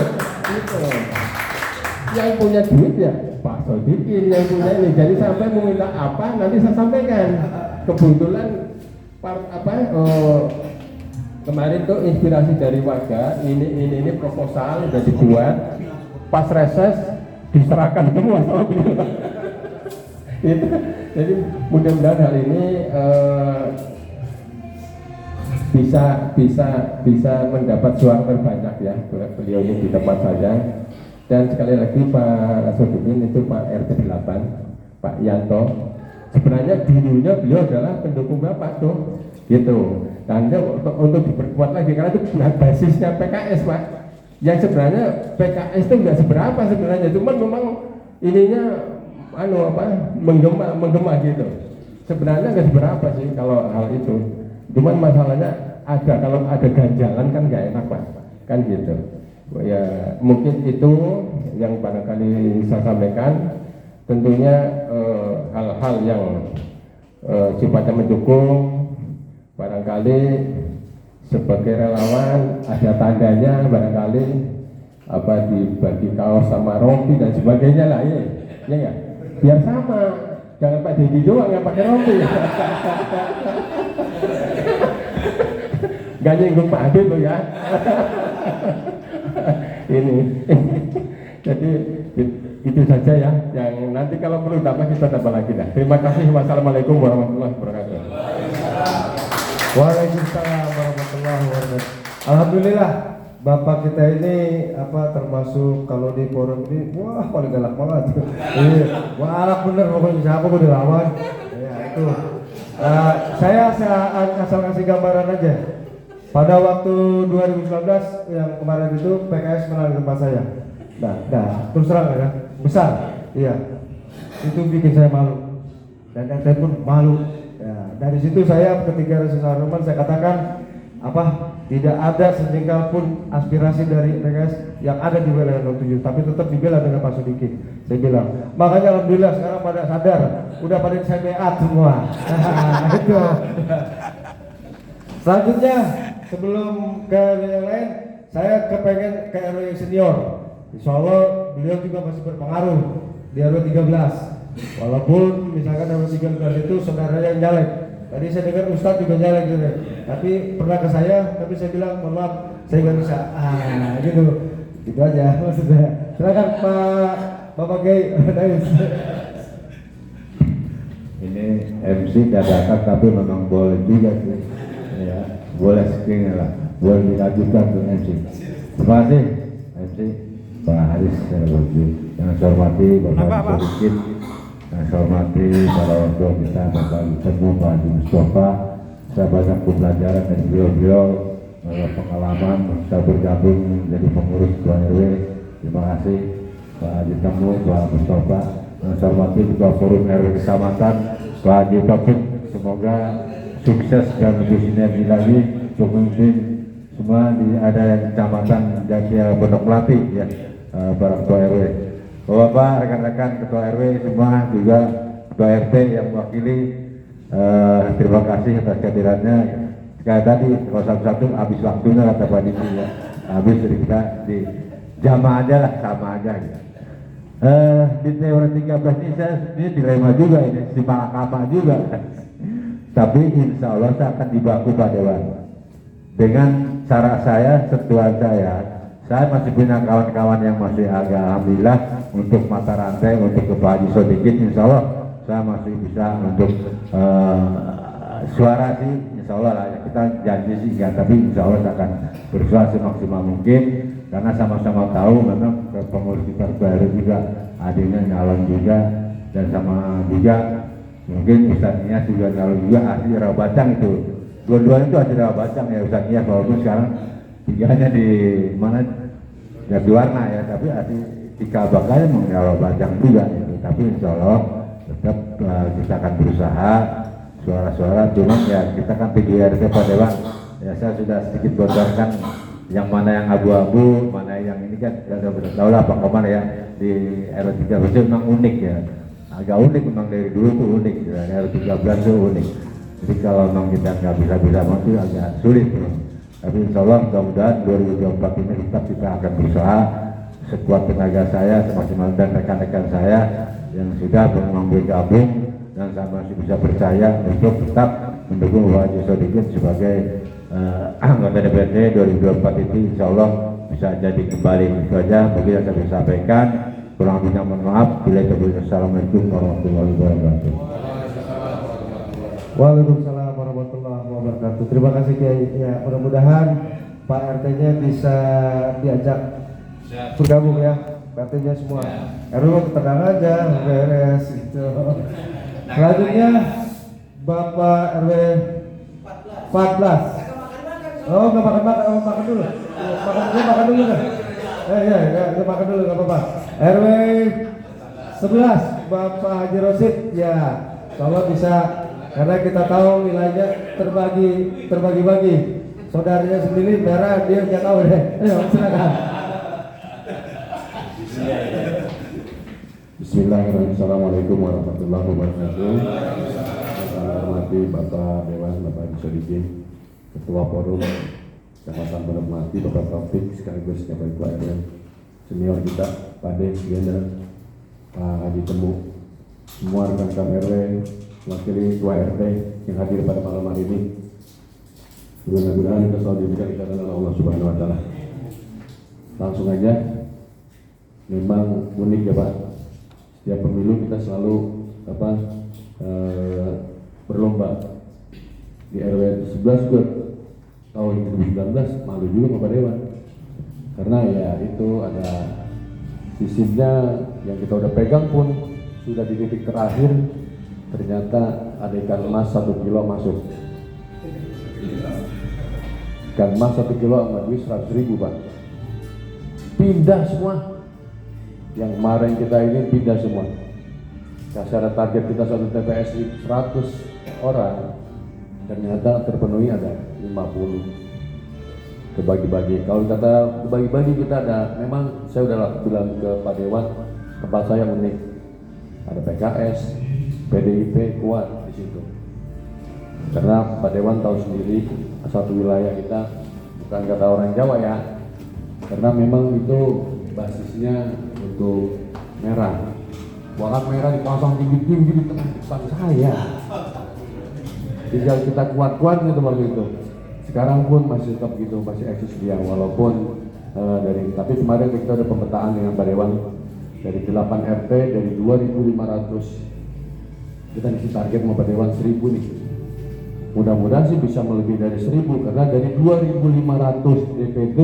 E: Gitu. Yang punya duit ya Pak Sodikin yang punya ini. Jadi sampai mau minta apa nanti saya sampaikan. Kebetulan kemarin tuh inspirasi dari warga. Ini proposal udah dibuat. Pas reses diserahkan semua sama beliau. Itu. Jadi mudah-mudahan hal ini bisa mendapat suara terbanyak ya beliau ini di tempat saja. Dan sekali lagi Pak Sodikin itu Pak RT 8 Pak Yanto, sebenarnya dulunya beliau adalah pendukung Bapak tuh gitu. Dan untuk diperkuat lagi karena itu basisnya PKS Pak, yang sebenarnya PKS itu nggak seberapa sebenarnya, cuman memang ininya menggema gitu. Sebenarnya nggak seberapa sih kalau hal itu. Cuman masalahnya kalau ada ganjalan kan nggak enak Pak, kan gitu. Ya mungkin itu yang barangkali saya sampaikan. Tentunya hal-hal yang sifatnya mendukung, barangkali sebagai relawan ada tandanya, barangkali dibagi kaos sama rompi dan sebagainya lah ya. Biar sama, jangan Pak Deddy doang yang pakai rompi. Gak nyinggung Pak Ade tuh ya.
D: ini. Jadi itu saja ya, yang nanti kalau perlu tambah kita tambah lagi dah. Terima kasih. Wassalamualaikum warahmatullahi wabarakatuh.
A: Waalaikumsalam warahmatullahi wabarakatuh. Alhamdulillah Bapak kita ini termasuk kalau di forum ini wah paling galak banget. Galak bener pokoknya siapa gue dilawan. Ya itu. Saya asal kasih gambaran aja. Pada waktu 2019 yang kemarin itu PKS menang tempat saya. Nah, terus terang ya, besar. Iya. Itu bikin saya malu. Dan saya pun malu. Ya, dari situ saya ketika Reses Haruman saya katakan tidak ada sejengkal pun aspirasi dari PKS yang ada di wilayah 07, tapi tetap dibela dengan Pak Sodikin. Saya bilang, makanya alhamdulillah sekarang pada sadar, udah pada saya beat semua. Itu. Selanjutnya, sebelum ke yang lain, saya kepengen ke RW senior. Insya Allah beliau juga masih berpengaruh di RW 13. Walaupun misalkan RW 13 itu saudaranya yang nyalek. Tadi saya dengar Ustadz juga nyalek gitu. Tapi pernah ke saya, tapi saya bilang mohon maaf, saya nggak bisa. Gitu. Gitu aja maksudnya. Silakan Pak Bapak Gay.
D: Ini MC dadakan tapi memang boleh juga sih. Ya, boleh sekiranya lah. Boleh dilanjutkan ke MC. Terima kasih MC Pak Haris yang saya hormati Bapak Sodikin, yang saya hormati para orang tua kita Bapak Temu Pak Haji Mustafa. Saya banyak pembelajaran dari beliau-beliau, pengalaman saya bergabung menjadi pengurus Ketua RW. Terima kasih Pak Haji Temu, Pak Mustafa. Yang saya hormati Ketua Forum RW Kecamatan Pak Haji Taufik. Semoga sukses dan lebih sinergi lagi untuk memimpin semua ada yang kecamatan Jatia Pondok Melati ya, para ketua RW, Bapak, rekan-rekan ketua RW semua juga ketua RT yang mewakili, terima kasih atas kehadirannya. Sekali tadi kalau satu-satu habis waktunya kata Pak Diki ya, habis jadi kita di jamaah aja lah, sama aja gitu. Di teori 13 ini dilema juga ini, si malakama juga. Tapi insya Allah saya akan dibaku Pak Dewan. Dengan cara saya, sentuhan saya masih punya kawan-kawan yang masih agak alhamdulillah untuk mata rantai, untuk ke Pak Haji Sodikin, insya Allah saya masih bisa untuk suara sih, insya Allah lah. Kita janji sih enggak, tapi insya Allah saya akan bersuara semaksimal mungkin. Karena sama-sama tahu memang pengurus kita baru juga adanya nyalon juga, dan sama juga mungkin Ustaz Nias juga nyalon juga asli Rawabacang itu. Dua-duanya itu asli Rawabacang ya Ustaz Nias, walaupun sekarang tiganya di mana Jatiwarna ya, tapi asli di Kabakanya memang Rawabacang juga gitu. Tapi insya Allah tetap kita akan berusaha suara-suara, cuman ya kita kan PGRT Pak Dewan ya, saya sudah sedikit bocorkan yang mana yang abu-abu, mana yang ini kan sudah tahu lah Pak Komar ya, di RW 13 memang unik ya, agak unik memang dari dulu tuh unik ya, RW 13 tuh unik. Jadi kalau memang kita nggak bisa mampu agak sulit ya. Tapi insya Allah mudah-mudahan 2024 ini tetap kita akan berusaha sekuat tenaga saya, semaksimal dan rekan-rekan saya yang sudah memang bergabung dan saya masih bisa percaya untuk tetap mendukung Pak Haji Sodikin sebagai anggota DPRD 2024 itu insya Allah bisa jadi kembali. Itu aja mungkin yang saya bisa sampaikan, kurang lebihnya mohon maaf. Assalamualaikum warahmatullahi wabarakatuh.
A: Waalaikumsalam warahmatullahi wabarakatuh. Terima kasih Kiai. Ya, mudah-mudahan Pak RT-nya bisa diajak bergabung ya, Pak RT-nya semua. RW tenang aja, beres gitu. Selanjutnya Bapak RW 14. Oh, nggak makan dulu. Makan dulu kan? Ya, makan dulu nggak apa-apa. RW 11 Bapak Haji Rosid ya, kalau bisa, karena kita tahu wilayahnya terbagi-bagi. Saudaranya sendiri merah, dia nggak tahu deh. Ayo silakan.
J: Bismillahirrahmanirrahim. Assalamualaikum warahmatullahi wabarakatuh. Saya hormati Bapak Dewan, Bapak Haji Sodikin, Ketua Forum Kecamatan Pondok Melati, Bapak Taufik, sekaligus Bapak Ketua RW senior kita, Pak De, Pak Haji Temu, semua rekan-rekan RW, wakili Ketua RT yang hadir pada malam hari ini. Mudah-mudahan kita selalu diberikan kepada Allah Subhanahu Wa Taala. langsung aja. Memang unik ya Pak. Setiap pemilu kita selalu berlomba. Di RW 11 juga tahun 2019 malu juga sama Pak Dewan. Karena ya itu ada sistemnya yang kita udah pegang pun sudah di titik terakhir, ternyata ada ikan emas 1 kilo masuk. Ikan emas 1 kilo sama duit 100.000 Pak. Pindah semua. Yang kemarin kita ini pindah semua. Kasih ada target kita satu TPS 100 orang, ternyata terpenuhi ada 50. Kebagi-bagi. Kalau kata kebagi-bagi kita ada, memang saya udah bilang ke Pak Dewan, tempat saya unik. Ada PKS, PDIP kuat di situ. Karena Pak Dewan tahu sendiri satu wilayah kita, bukan kata orang Jawa ya, karena memang itu basisnya untuk merah. Wakat merah dipasang tinggi-tinggi di tengah depan saya. Tinggal kita kuat-kuat gitu waktu itu. Sekarang pun masih tetap gitu, masih eksis dia walaupun tapi kemarin kita ada pemetaan dengan Pak Dewan dari 8 RT dari 2.500 kita isi target sama Pak Dewan 1.000 nih. Mudah-mudahan sih bisa melebihi dari 1.000 karena dari 2.500 DPD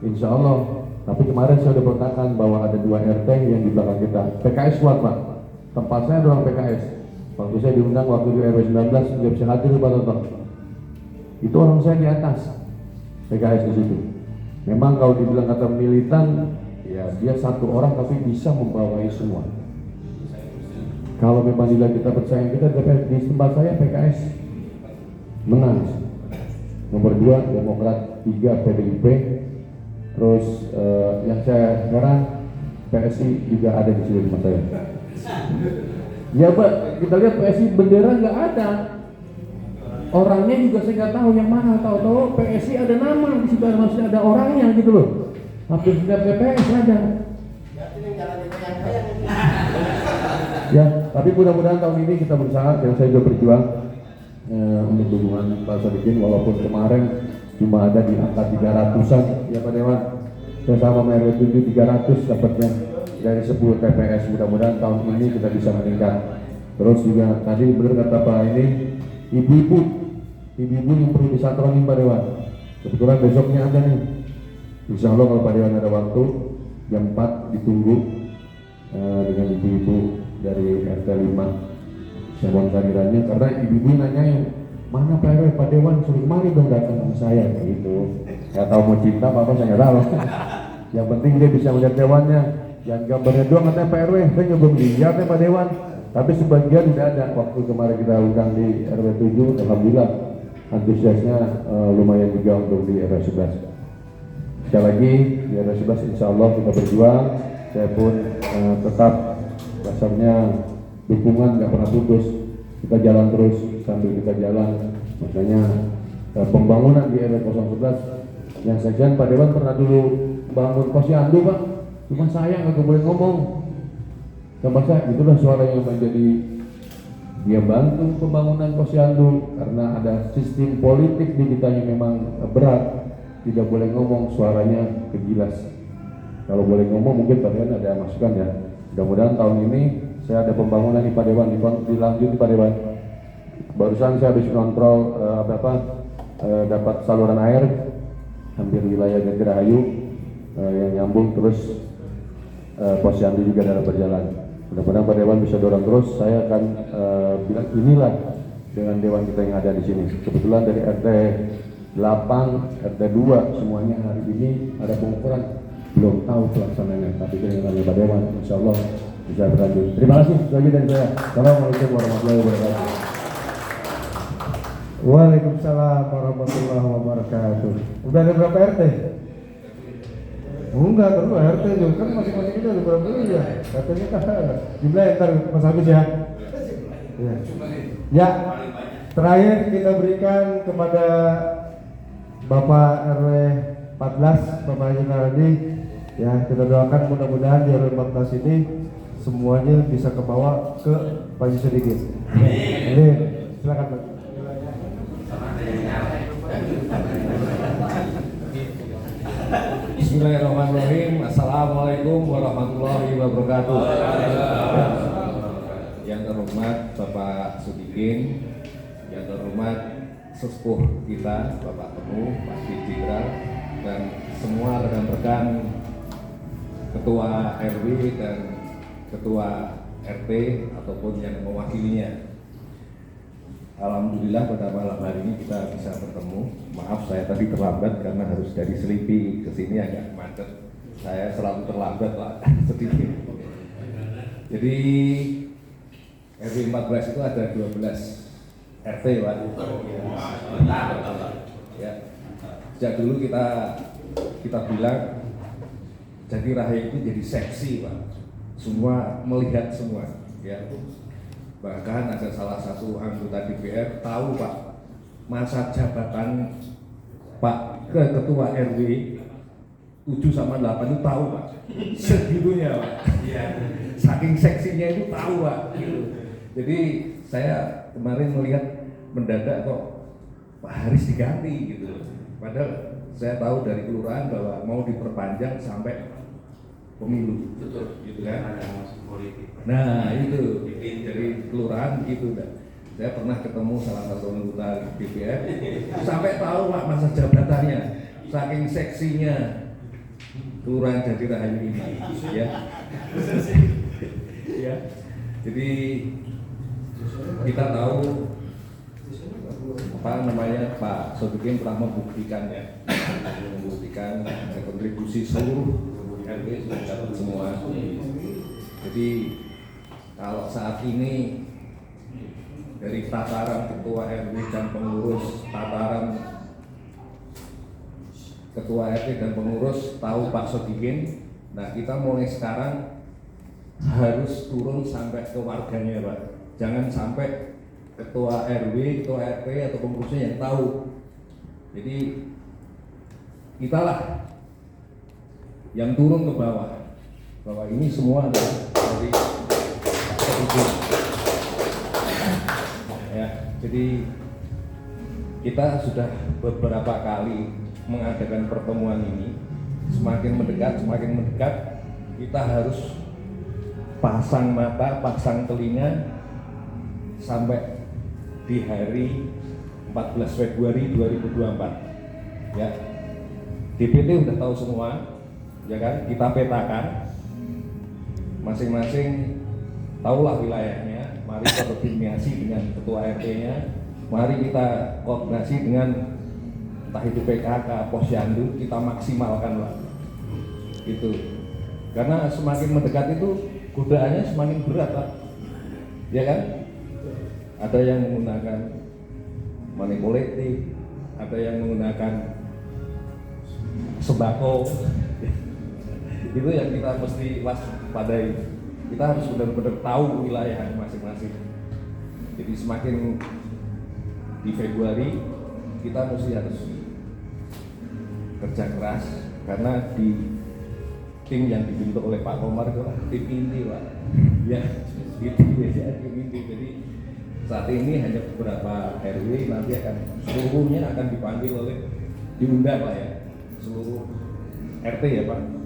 J: insya Allah. Tapi kemarin saya sudah beritakan bahwa ada 2 RT yang di belakang kita. PKS kuat Pak, tempat saya adalah PKS. Waktu saya diundang waktu di RW 19 dia bisa hadir Pak Toto. Itu orang saya di atas PKS di situ. Memang kalau dibilang kata militan, ya dia satu orang tapi bisa membawai semua. Kalau memang bila kita percaya kita di tempat saya PKS menang. Nomor 2 Demokrat, 3 PDIP. Terus yang saya heran PSI juga ada di sini tempat saya. Ya Pak, kita lihat PSI bendera nggak ada. Orangnya juga saya nggak tahu yang mana, tahu-tahu PSI ada nama di situ, masih ada orangnya gitu loh. Hampir setiap TPS ada. Ya, tapi mudah-mudahan tahun ini kita berusaha, yang saya juga berjuang untuk dukungan Pak Sadikin, walaupun kemarin cuma ada di angka 300-an, ya Pak Dewan. Saya sama RW 7 300 dapatnya dari 10 TPS. Mudah-mudahan tahun ini kita bisa meningkat. Terus juga tadi benar kata Pak ini, ibu-ibu yang perlu disatronin Pak Dewan. Kebetulan besoknya ada nih. Insya Allah kalau Pak Dewan ada waktu jam 4 ditunggu dengan ibu-ibu dari RT 5 saya mohon kehadirannya karena ibu-ibu nanyain mana Pak RW, Pak Dewan suruh kemari dong datang sama saya gitu. Saya tahu mau cinta apa saya nggak tahu. Yang penting dia bisa melihat Dewannya. Yang gambarnya doang katanya Pak RW, saya nyoba lihat ya Pak Dewan. Tapi sebagian udah ada waktu kemarin kita undang di RW 7, alhamdulillah antusiasnya lumayan juga untuk di RW 11. Sekali lagi di RW 11 insya Allah kita berjuang. Saya pun tetap dasarnya dukungan nggak pernah putus. Kita jalan terus sambil kita jalan. Makanya pembangunan di RW 011 yang sekian Pak Dewan pernah dulu bangun posyandu Pak. Cuma saya nggak boleh ngomong. Sama saya itulah suara yang menjadi dia bantu pembangunan posyandu karena ada sistem politik di kita yang memang berat, tidak boleh ngomong, suaranya kegilas. Kalau boleh ngomong mungkin Pak Dewan ada masukan ya. Mudah-mudahan tahun ini saya ada pembangunan di Pak Dewan, dilanjut di Pak Dewan. Barusan saya habis kontrol dapat saluran air hampir wilayah Gerahayu yang nyambung terus posyandu juga dalam berjalan. Mudah-mudahan Pak Dewan bisa dorong terus. Saya akan bilang inilah dengan Dewan kita yang ada di sini. Kebetulan dari RT 8, RT 2 semuanya hari ini ada pengukuran. Belum tahu pelaksanaannya, tapi dengan Pak Dewan insya Allah bisa berlanjut. Terima kasih. Lagi dari saya. Assalamualaikum warahmatullahi wabarakatuh.
A: Waalaikumsalam warahmatullahi wabarakatuh. Udah ada berapa RT? Enggak, terus RT juga kan masing-masing itu ada berapa dulu ya? Katanya jumlah ntar Mas Agus ya. Ya, terakhir kita berikan kepada Bapak RW 14, Bapak Haji Naradi. Ya, kita doakan mudah-mudahan di RW 14 ini semuanya bisa kebawa ke Pak Haji sedikit. Amin. Silakan Pak.
K: Bismillahirrahmanirrahim. Assalamualaikum warahmatullahi wabarakatuh. Yang terhormat Bapak Sudikin, yang terhormat sesepuh kita Bapak Temu, Pak Jenderal, dan semua rekan-rekan Ketua RW dan Ketua RT ataupun yang mewakilinya. Alhamdulillah pada malam hari ini kita bisa bertemu. Maaf saya tadi terlambat karena harus dari Selipi ke sini agak macet. Saya selalu terlambat Pak, sedikit. Jadi RW 14 itu ada 12 RT Pak. Ya. Sejak dulu kita bilang Jatirahaya itu jadi seksi Pak. Semua melihat semua ya. Bahkan ada salah satu anggota DPR tahu Pak masa jabatan Pak Ketua RW 7 sama 8 itu tahu Pak, segitunya Pak. Saking seksinya itu tahu Pak. Jadi saya kemarin melihat mendadak kok Pak Haris diganti gitu. Padahal saya tahu dari kelurahan bahwa mau diperpanjang sampai pemilu, betul, gitu kan? Nah itu dari kelurahan gitu. Saya pernah ketemu salah satu anggota DPR, sampai tahu Pak masa jabatannya, saking seksinya kelurahan Jatirahaya ini, ya. Ya, jadi kita tahu apa namanya Pak Sodikin telah membuktikannya, membuktikan kontribusi seluruh RW sudah dapat semua. Jadi kalau saat ini dari tataran ketua RW dan pengurus, tataran ketua RT dan pengurus tahu Pak Sodikin. Nah kita mulai sekarang harus turun sampai ke warganya Pak. Jangan sampai ketua RW, ketua RT atau pengurusnya yang tahu. Jadi kita lah yang turun ke bawah, bahwa ini semua adalah dari Sodikin. Ya, jadi kita sudah beberapa kali mengadakan pertemuan ini. Semakin mendekat, kita harus pasang mata, pasang telinga sampai di hari 14 Februari 2024. Ya, DPT udah tahu semua. Ya kan, kita petakan masing-masing tahulah wilayahnya. Mari kita koordinasi dengan ketua RT-nya, mari kita koordinasi dengan entah itu PKK, Posyandu, kita maksimalkan lah gitu. Karena semakin mendekat itu godaannya semakin berat Pak, ya kan? Ada yang menggunakan money politik, ada yang menggunakan sembako. Itu yang kita mesti waspadai. Kita harus benar-benar tahu wilayah masing-masing. Jadi semakin di Februari kita mesti harus kerja keras, karena di tim yang dibentuk oleh Pak Komar itu tim inti Pak. Ya, itu biasanya tim inti. Jadi saat ini hanya beberapa RW, nanti akan seluruhnya akan dipanggil oleh diundang Pak ya, seluruh RT ya Pak.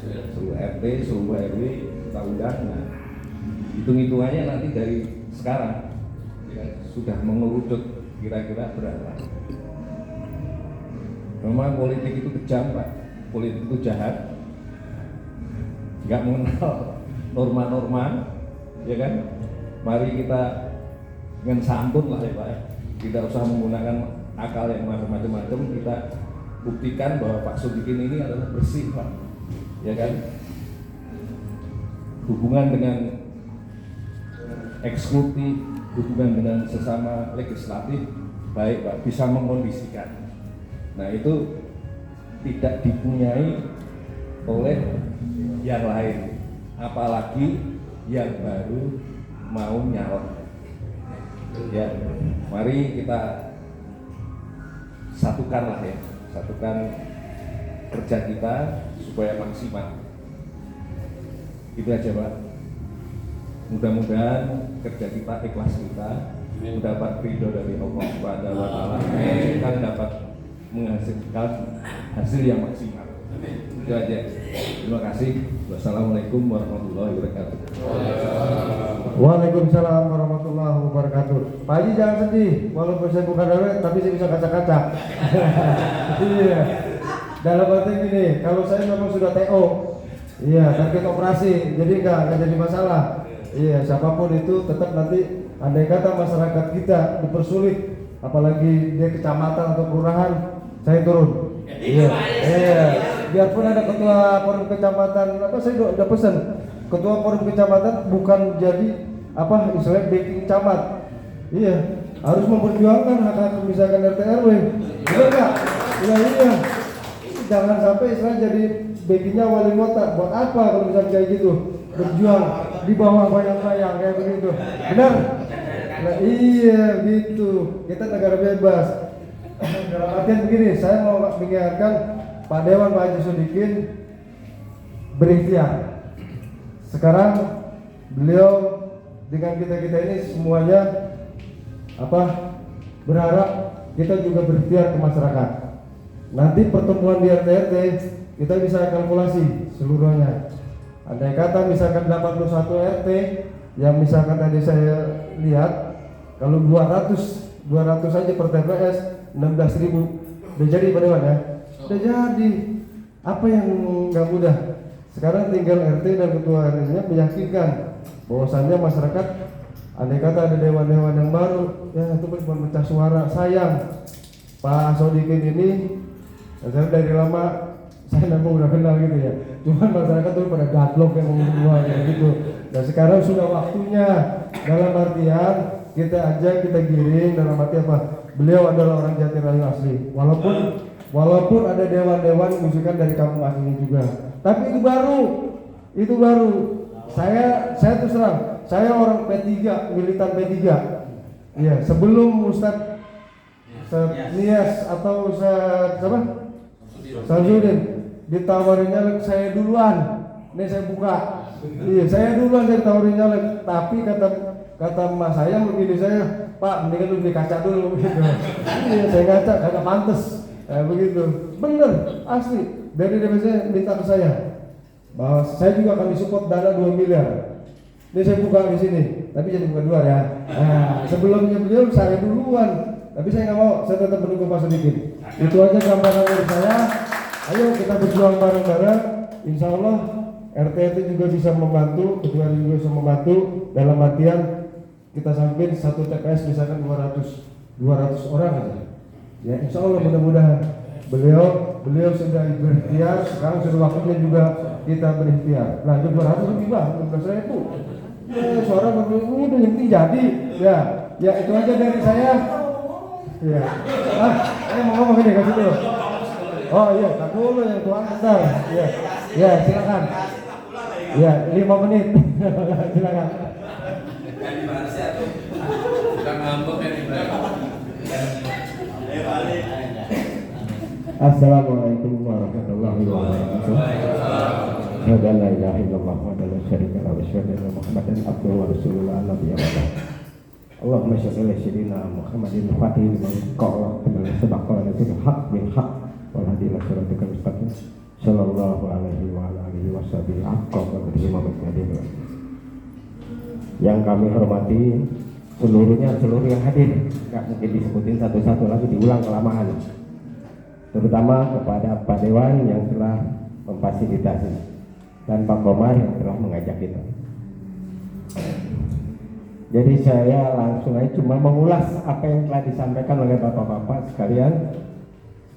K: Seluruh RT, seluruh RW kita undang. Nah, hitung-hitungannya nanti dari sekarang ya, sudah mengerucut kira-kira berapa. Memang politik itu kejam Pak, politik itu jahat, nggak mengenal norma-norma, ya kan? Mari kita dengan santun lah ya Pak, tidak usah menggunakan akal yang macam-macam. Kita buktikan bahwa Pak Sodikin ini adalah bersih Pak. Ya kan, hubungan dengan eksekutif, hubungan dengan sesama legislatif baik Pak, bisa mengkondisikan. Nah itu tidak dipunyai oleh yang lain, apalagi yang baru mau nyalon. Ya, mari kita satukan lah ya, satukan kerja kita supaya maksimal. Itu aja Pak. Mudah-mudahan kerja kita, ikhlas kita mendapat ridho dari Allah Subhanahu wa taala, dan dapat menghasilkan hasil yang maksimal. Itu aja. Terima kasih. Wassalamualaikum warahmatullahi wabarakatuh.
A: Waalaikumsalam warahmatullahi wabarakatuh. Pak Haji jangan sedih, walaupun saya bukan RW tapi saya bisa kaca-kaca. Iya. Dalam arti gini, kalau saya memang sudah TO, iya, target operasi, jadi nggak jadi masalah. Iya, siapapun itu tetap nanti andai kata masyarakat kita dipersulit, apalagi dia kecamatan atau kelurahan, saya turun. Iya, iya. Biarpun ada ketua forum kecamatan, apa saya udah pesan, ketua forum kecamatan bukan jadi apa istilahnya backing camat. Iya, harus memperjuangkan hak-hak misalkan RT RW. Benar nggak? Iya, iya. Jangan sampai istilah jadi backingnya wali kota. Buat apa kalau misalnya kayak gitu? Berjuang di bawah bayang-bayang kayak begitu. Benar? Nah, iya gitu. Kita negara bebas. Dalam artian begini, saya mau mengingatkan Pak Dewan, Pak Haji Sodikin berikhtiar. Sekarang beliau dengan kita ini semuanya apa berharap kita juga berikhtiar ke masyarakat. Nanti pertemuan di RT kita bisa kalkulasi seluruhnya. Andai kata misalkan 81 RT yang misalkan tadi saya lihat kalau 200 aja per TPS 16.000 udah jadi Pak Dewan ya. Udah jadi. Apa yang nggak mudah? Sekarang tinggal RT dan ketua RT-nya meyakinkan bahwasannya masyarakat andai kata ada dewan-dewan yang baru ya itu cuma pecah suara. Sayang Pak Sodikin ini saya dari lama saya memang udah kenal gitu ya. Cuman masyarakat tuh pada gatlok yang ngomong kayak gitu. Dan sekarang sudah waktunya dalam artian kita ajak, kita giring dalam arti apa? Beliau adalah orang Jatirayu asli. Walaupun ada dewan-dewan musikan dari kampung aslinya juga. Tapi itu baru. Saya terus terang, saya orang P3, militan P3. Iya, sebelum Ustadz Nias atau Ustadz siapa? Samsudin ditawarin nyalek saya duluan. Ini saya buka. Iya, saya duluan saya ditawarin nyalek. Tapi kata emak saya begini, saya Pak mendingan lu beli kaca dulu gitu. Iya, saya kaca kagak pantes. Begitu. Bener, asli. Dari DPC minta ke saya bahwa saya juga akan disupport dana 2 miliar. Ini saya buka di sini, tapi jadi bukan luar ya. Nah, sebelumnya beliau saya duluan, tapi saya nggak mau, saya tetap mendukung Pak Sodikin. Itu aja gambaran dari saya. Ayo kita berjuang bareng-bareng. Insya Allah RT itu juga bisa membantu, ketua juga bisa membantu dalam artian kita sampai satu TPS misalkan 200 orang aja. Ya insya Allah mudah-mudahan beliau sudah berikhtiar, sekarang sudah waktunya juga kita berikhtiar. Nah 200 lebih bang, 12.000. Ya suara udah yang penting jadi. Ya itu aja dari saya. Ya. Saya mau ngomong ini kasih dulu. Oh iya, tak dulu yang tuan bentar. Ya silakan. Ya 5 menit. Silakan.
D: Assalamualaikum warahmatullahi wabarakatuh. La ilaha illallah wa la syarika lahu wa asyhadu anna Muhammadan abduhu wa rasuluhu nabiyya ba'd. Allahumma shalli ala sayyidina Muhammadin fatihil maqala bil sabaqah bil haqq bil haqq wal hadi ila siratikal mustaqim sallallahu alaihi wa alihi wasallam yang kami hormati seluruh yang hadir, nggak mungkin disebutin satu-satu lagi, diulang kelamaan. Terutama kepada Pak Dewan yang telah memfasilitasi dan Pak Komar yang telah mengajak kita. Jadi saya langsung aja cuma mengulas apa yang telah disampaikan oleh bapak-bapak sekalian.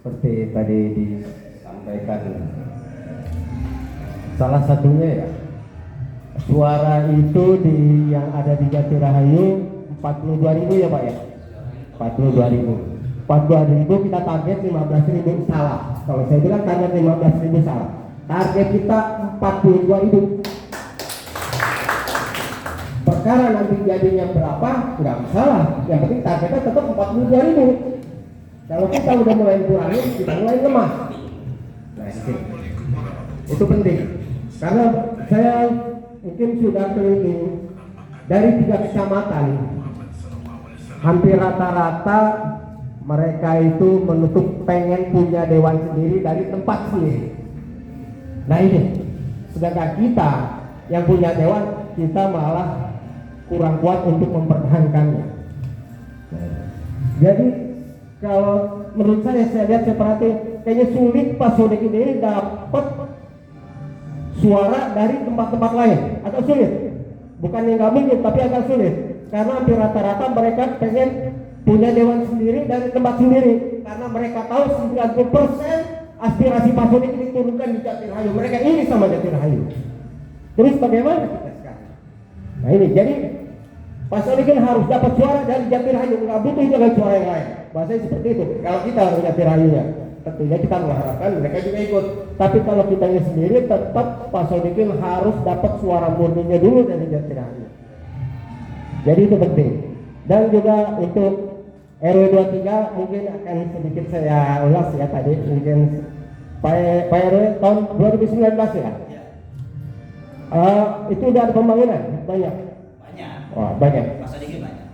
D: Seperti tadi disampaikan, salah satunya ya, suara itu yang ada di Jatirahayu 42.000 ya Pak ya, 42.000 kita target 15.000 salah. Kalau saya bilang target 15.000 salah, target kita 42.000. Perkara nanti jadinya berapa nggak masalah, yang penting targetnya tetap 42.000. Kalau kita udah mulai kurangin, kita mulai lemah. Nah itu penting, karena saya mungkin sudah keliling dari 3 kecamatan, hampir rata-rata mereka itu menutup pengen punya dewan sendiri dari tempat sendiri.
L: Nah ini, sedangkan kita yang punya dewan, kita malah kurang kuat untuk mempertahankannya. Jadi kalau menurut saya lihat seperti kayaknya sulit Pak Sodik ini dapat suara dari tempat-tempat lain, agak sulit. Bukan yang nggak mungkin, tapi agak sulit. Karena hampir rata-rata mereka pengen punya dewan sendiri dari tempat sendiri. Karena mereka tahu 90% aspirasi Pak Sodik ini diturunkan di Jatirhayu. Mereka ini sama Jatirhayu. Terus bagaimana kita sekarang? Nah ini, jadi Pak Sodik ini harus dapat suara dari Jatirhayu, nggak butuh dengan suara yang lain. Bahasanya seperti itu. Kalau kita harus Jatirhayunya, tentunya kita mengharapkan mereka juga ikut. Tapi kalau kita sendiri, tetap Pak Sodikin harus dapat suara murninya dulu dari Jatirhayu. Jadi itu penting. Dan juga untuk RW 23 mungkin akan sedikit saya ulas ya tadi. Mungkin Pak RW tahun 2019 ya. Itu udah ada pembangunan banyak. Wah, banyak.
B: Masa dikit banyak.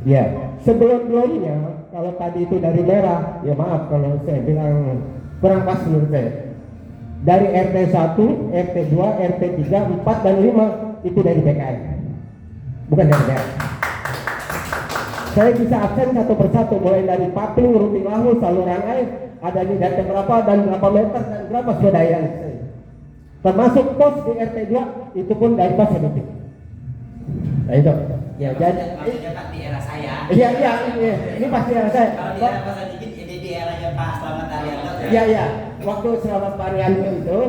L: Ya, sebelumnya kalau tadi itu dari merah, ya maaf kalau saya bilang kurang pas menurut saya. Dari RT 1, RT 2, RT 3, 4 dan 5 itu dari PKN. Bukan dari merah. Saya bisa absen satu persatu mulai dari Paping, Rutilahu, saluran air, ada di data berapa dan berapa meter dan berapa swadaya. Termasuk pos di RT 2 itu pun dari Pak Sodik. Nah itu. Ya, jadi
M: maksudnya Pak di era saya.
L: Iya, ini pasti era saya.
M: Kalau di era Pak Sodikin ini di eranya Pak Slamet Arianto.
L: Iya. Waktu Slamet Arianto itu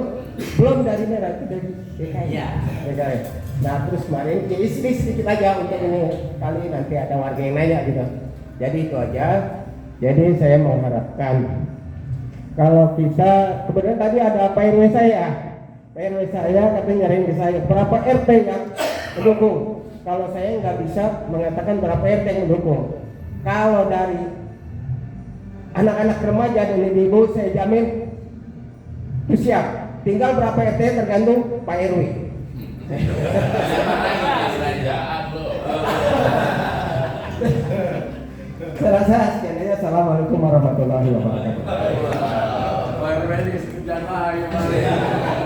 L: belum dari merah itu dari DKI.
M: Iya.
L: DKI. Nah terus kemarin isi sedikit aja untuk ini kali nanti ada warga yang nanya gitu. Jadi itu aja. Jadi saya mengharapkan kalau kita kemudian tadi ada Pak RW saya. Pak RW saya katanya nyariin ke saya berapa RT yang mendukung. Kalau saya nggak bisa mengatakan berapa RT yang mendukung. Kalau dari anak-anak remaja dan ibu saya jamin itu siap. Tinggal berapa RT tergantung Pak RW. Saya rasa sekian aja. Assalamualaikum warahmatullahi wabarakatuh.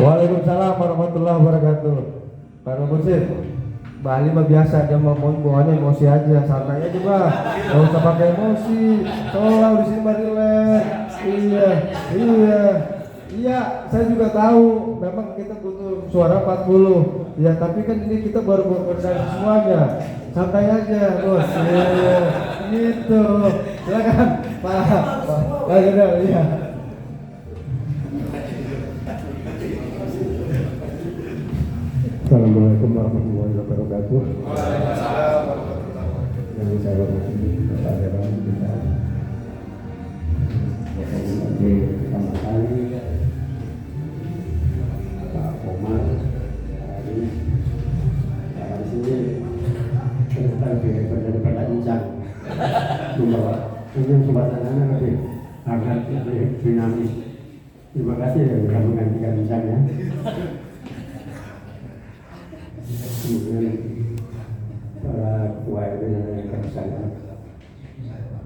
A: Waalaikumsalam warahmatullahi wabarakatuh. Pak Musir, Bali mah biasa, dia mau bawaannya emosi aja, santai aja bah, nggak usah pakai emosi. Soalnya di sini mah relax. Iya, saya juga tahu. Memang kita butuh suara 40. Ya, tapi kan ini kita baru berkoordinasi semuanya. Santai aja, bos. Iya, gitu. Silakan, Pak Jenderal. Iya.
J: Assalamualaikum warahmatullahi wabarakatuh. Yang saya hormati Bapak Dewan kita, pertama kali Pak Omar, hari di sini ternyata lebih hebat daripada Incang. Membawa ini suasananya lebih hangat, lebih dinamis. Terima kasih yang sudah menggantikan Incang ya. Kemudian para ketua RW yang kami sayang,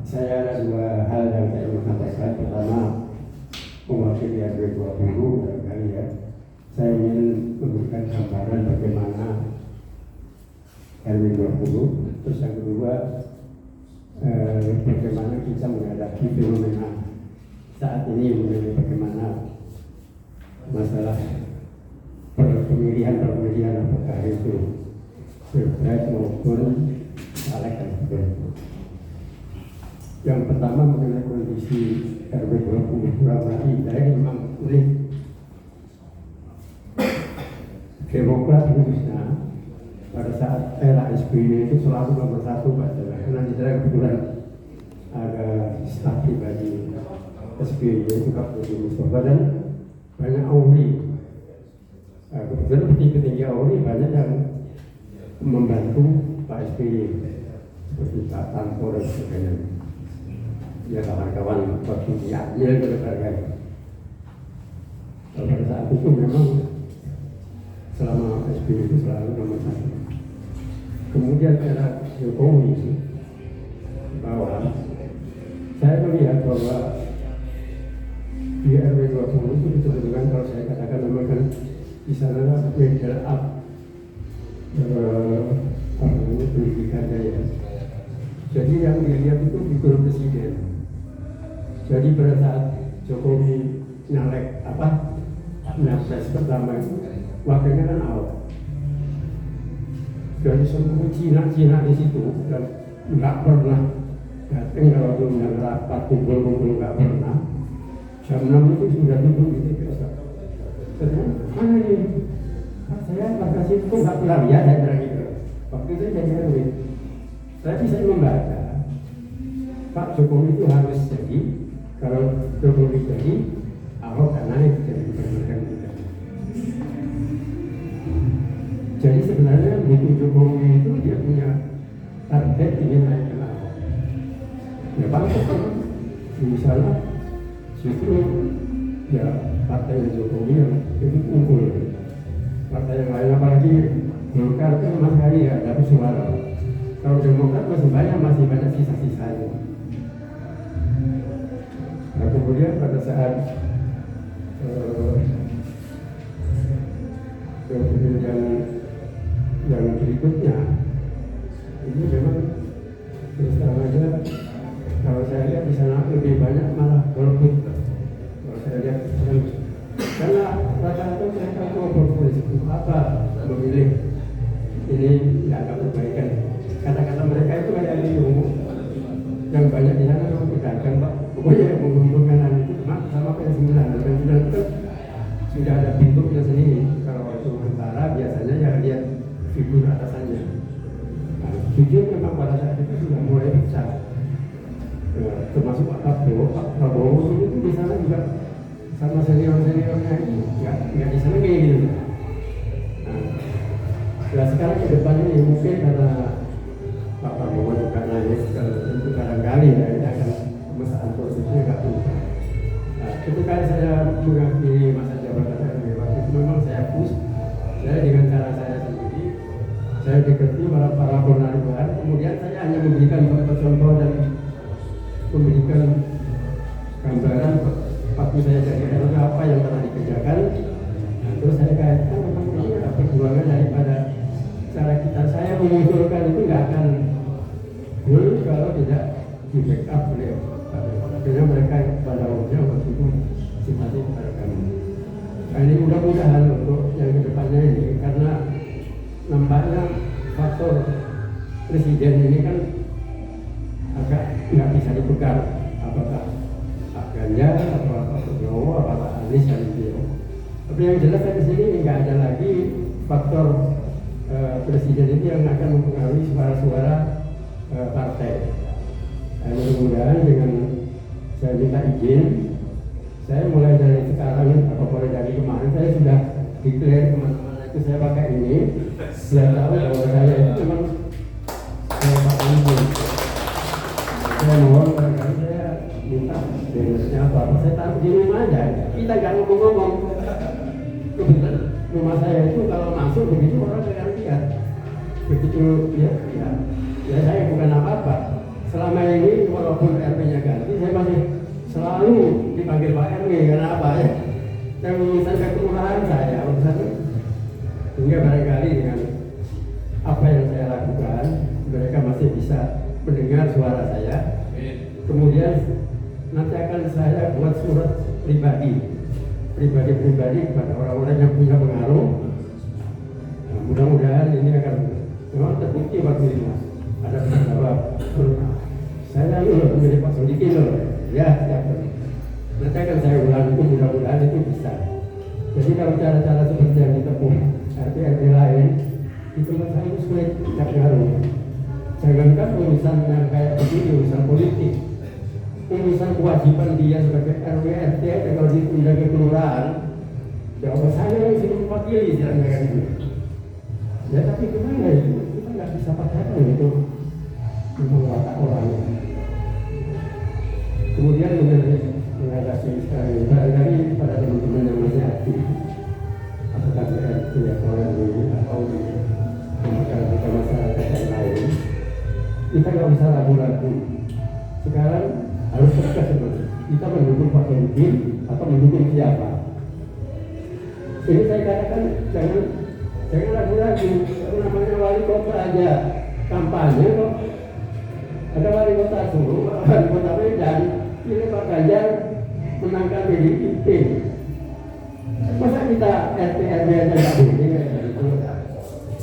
J: saya ada dua hal yang saya ingin sampaikan. Pertama, mewakili RW 20 barangkali ya, saya ingin memberikan gambaran bagaimana RW 20. Terus yang kedua, bagaimana kita menghadapi fenomena saat ini, mengenai bagaimana masalah pemilihan apakah itu pilpres maupun caleg dan sebagainya. Yang pertama mengenai kondisi RW 20 Ramai, saya memang unik. Demokrat khususnya pada saat era SBY itu selalu nomor satu Pak Jalan. Karena di sana kebetulan ada staf pribadi SBY itu Pak Budi Mustafa dan banyak auri. Kebetulan petinggi AURI banyak yang membantu Pak SBY seperti Pak Tanto dan sebagainya. Ya kawan-kawan waktu diambil ke berbagai. Pada saat itu memang selama SBY itu selalu nomor satu. Kemudian era Jokowi bahwa saya melihat bahwa di RW 20 itu disebutkan, kalau saya katakan memang kan
N: di sana middle up pendidikannya ya. Jadi yang dilihat itu figur presiden. Jadi pada saat Jokowi nyalek Pilpres pertama itu wakilnya kan Ahok. Dari semua Cina di situ dan nggak pernah datang kalau belum yang rapat kumpul nggak pernah. Jam 6 itu sudah duduk di TPS. Ternyata mana ini? Saya pakai situ nggak pernah lihat saya bilang gitu. Waktu itu jadi RW. Saya bisa membaca Pak Jokowi itu harus jadi, kalau Jokowi jadi Ahok karena itu jadi gubernur. Jadi sebenarnya butuh Jokowi itu dia punya target ingin naik ke Ahok. Ya pantas kan, misalnya justru ya partai Jokowi yang itu unggul. Partai yang lain apalagi Golkar itu sama sekali ya dapat suara. Kalau Demokrat masih banyak sisa-sisanya. Nah kemudian pada saat pemilihan yang berikutnya ini memang terus terang aja kalau saya lihat di sana lebih banyak malah golput. Kalau saya lihat karena rata-rata mereka mau berpolitik apa memilih ini nggak ada perbaikan. Kata-kata mereka itu kayak ini yang banyak di sana memang pedagang Pak. Pokoknya yang menguntungkan itu sama kayak 9 dan 9 itu sudah ada bentuknya sendiri. Kalau itu tentara biasanya ya lihat figur atasannya. Nah, jujur memang pada saat itu sudah mulai besar. Termasuk Pak Prabowo itu di sana juga sama senior-seniornya itu nggak disenangi gitu. Nah sekarang ke depannya ya mungkin karena Pak Prabowo juga naik itu barangkali ya ini akan pemesanan prosesnya nggak berubah. Nah ketika saya mengakhiri masa jabatan RW waktu itu memang saya push, saya dengan cara saya sendiri, saya dekati para purnawirawan, kemudian saya hanya memberikan contoh dan memberikan gambaran waktu saya jadi RW apa yang pernah dikerjakan. Nah, terus saya kaitkan memang ini ada perjuangan daripada cara kita. Saya mengusulkan itu nggak akan boleh kalau tidak di backup beliau. Akhirnya mereka pada umumnya waktu itu simpati kepada kami. Nah ini mudah-mudahan untuk yang kedepannya ini karena nampaknya faktor presiden ini kan agak nggak bisa dipegang apakah Pak Ganjar atau Pak Prabowo atau Pak Anies dan beliau. Tapi yang jelas dari sini nggak ada lagi faktor presiden itu yang akan mempengaruhi suara-suara partai. Dan mudah-mudahan dengan saya minta izin, saya mulai dari sekarang atau mulai dari kemarin saya sudah declare kemana-mana itu saya pakai ini. Biar tahu bahwa saya itu memang pakai ini. Saya mohon barangkali saya minta denusnya apa saya taruh di rumah aja. Kita nggak ngomong-ngomong. Kebetulan rumah saya itu kalau masuk begitu orang akan lihat. Begitu ya saya bukan apa-apa. Selama ini walaupun RP-nya ganti, saya masih selalu dipanggil Pak RW karena apa ya? Yang urusan kekelurahan saya, urusan sehingga barangkali dengan apa yang saya lakukan, mereka masih bisa mendengar suara saya. Kemudian nanti akan saya buat surat pribadi kepada orang-orang yang punya pengaruh. Nah, mudah-mudahan ini akan memang terbukti waktu itu ada beberapa saya menjadi Pak Sodikin loh ya siap. Nanti akan saya ulang itu mudah-mudahan itu bisa. Jadi kalau cara-cara seperti yang ditempuh RT lain di tempat saya itu sulit tidak ngaruh. Jangankan urusan yang kayak begini, urusan politik, urusan kewajiban dia sebagai RW RT kalau ditunda ke kelurahan, jawab saya yang sudah mewakili jalan kayak gitu. Ya tapi gimana itu? Kita nggak bisa paksakan itu memang watak orang. Kemudian mengatasi sekali barangkali pada teman-teman yang masih aktif apakah di RT atau di masyarakat yang lain, kita nggak bisa ragu-ragu. Sekarang harus tegas sebenarnya. Kita mendukung Pak Sodikin atau mendukung siapa? Ini saya katakan jangan ragu-ragu. Namanya wali kota aja kampanye kok. Ada wali kota Solo, wali kota Medan, ini Pak Ganjar menangkan PDIP. Masa kita RT/RW aja nggak boleh?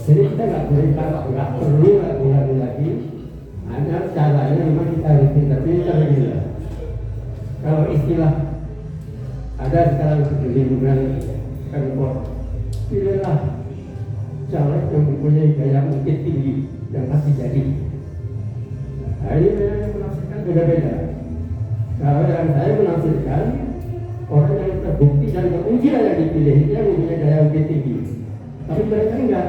N: Jadi kita nggak boleh, nggak perlu ragu-ragu lagi. Hanya caranya memang kita harus pintar-pintar gitu. Kalau istilah ada sekarang di lingkungan Pemkot, pilihlah caleg yang mempunyai gaya mungkin tinggi yang pasti jadi. Nah ini memang menafsirkan beda-beda. Kalau yang saya menafsirkan orang yang terbukti dan teruji yang dipilih itu yang mempunyai gaya mungkin tinggi. Tapi mereka enggak.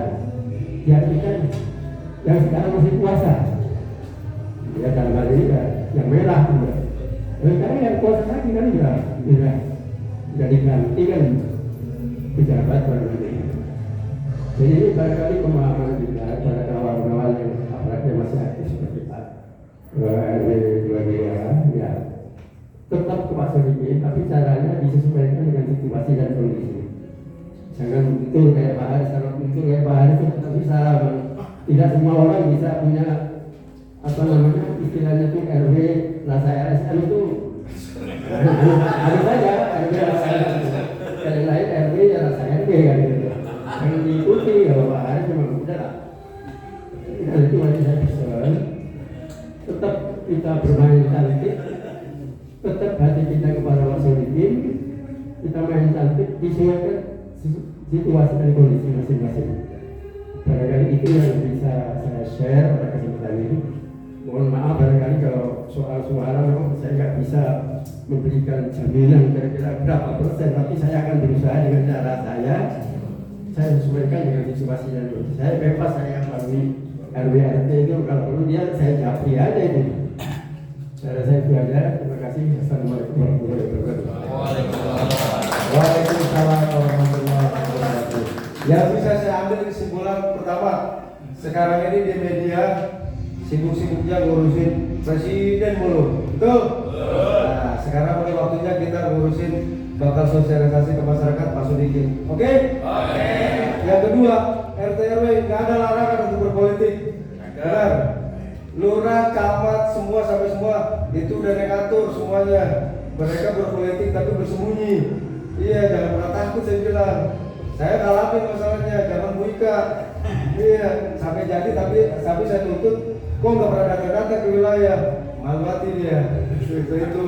N: Diartikan yang sekarang masih puasa. Ya dalam hal ini yang merah juga. Karena yang kuasa lagi kan sudah diganti kan pejabat baru ini. Jadi ini barangkali pemahaman kita pada kawan-kawan yang apalagi masih aktif seperti Pak RW 2 ya tetap Pak Sodikin, tapi caranya disesuaikan dengan situasi dan kondisi. Jangan betul kayak Pak Haris, kalau betul kayak Pak Haris itu tetap bisa. Tidak semua orang bisa punya apa namanya istilahnya itu RW rasa RSM itu harus saja RW rasa yang lain RW ya rasa RW kan gitu. Yang diikuti kalau Pak Haris memang udah lah. Itu masih saya pesan. Tetap kita bermain cantik, tetap hati kita kepada Pak Sodikin, kita main cantik disesuaikan situasi dan kondisi masing-masing. Barangkali itu yang bisa saya share pada kesempatan ini. Mohon maaf barangkali kalau soal suara memang saya nggak bisa memberikan jaminan kira-kira berapa persen, tapi saya akan berusaha dengan cara saya sesuaikan dengan situasi dan kondisi. Saya bebas, saya melalui RW RT itu kalau perlu dia saya japri aja itu. Saya itu aja. Terima kasih. Assalamualaikum warahmatullahi wabarakatuh.
A: Waalaikumsalam warahmatullahi wabarakatuh. Yang bisa saya ambil kesimpulan pertama, sekarang ini di media sibuk-sibuknya ngurusin presiden mulu, betul? Nah, sekarang mulai waktunya kita ngurusin bakal sosialisasi ke masyarakat Pak Sodikin. Oke? Oke. Yang kedua, RT RW nggak ada larangan untuk berpolitik. Benar. Lurah, camat, semua sampai semua itu udah negatur semuanya. Mereka berpolitik tapi bersembunyi. Iya, jangan pernah takut saya bilang. Saya ngalamin masalahnya, jangan buika. Iya, sampai jadi tapi saya tuntut. Kok nggak pernah datang-datang ke wilayah? Malu hati dia. Itu.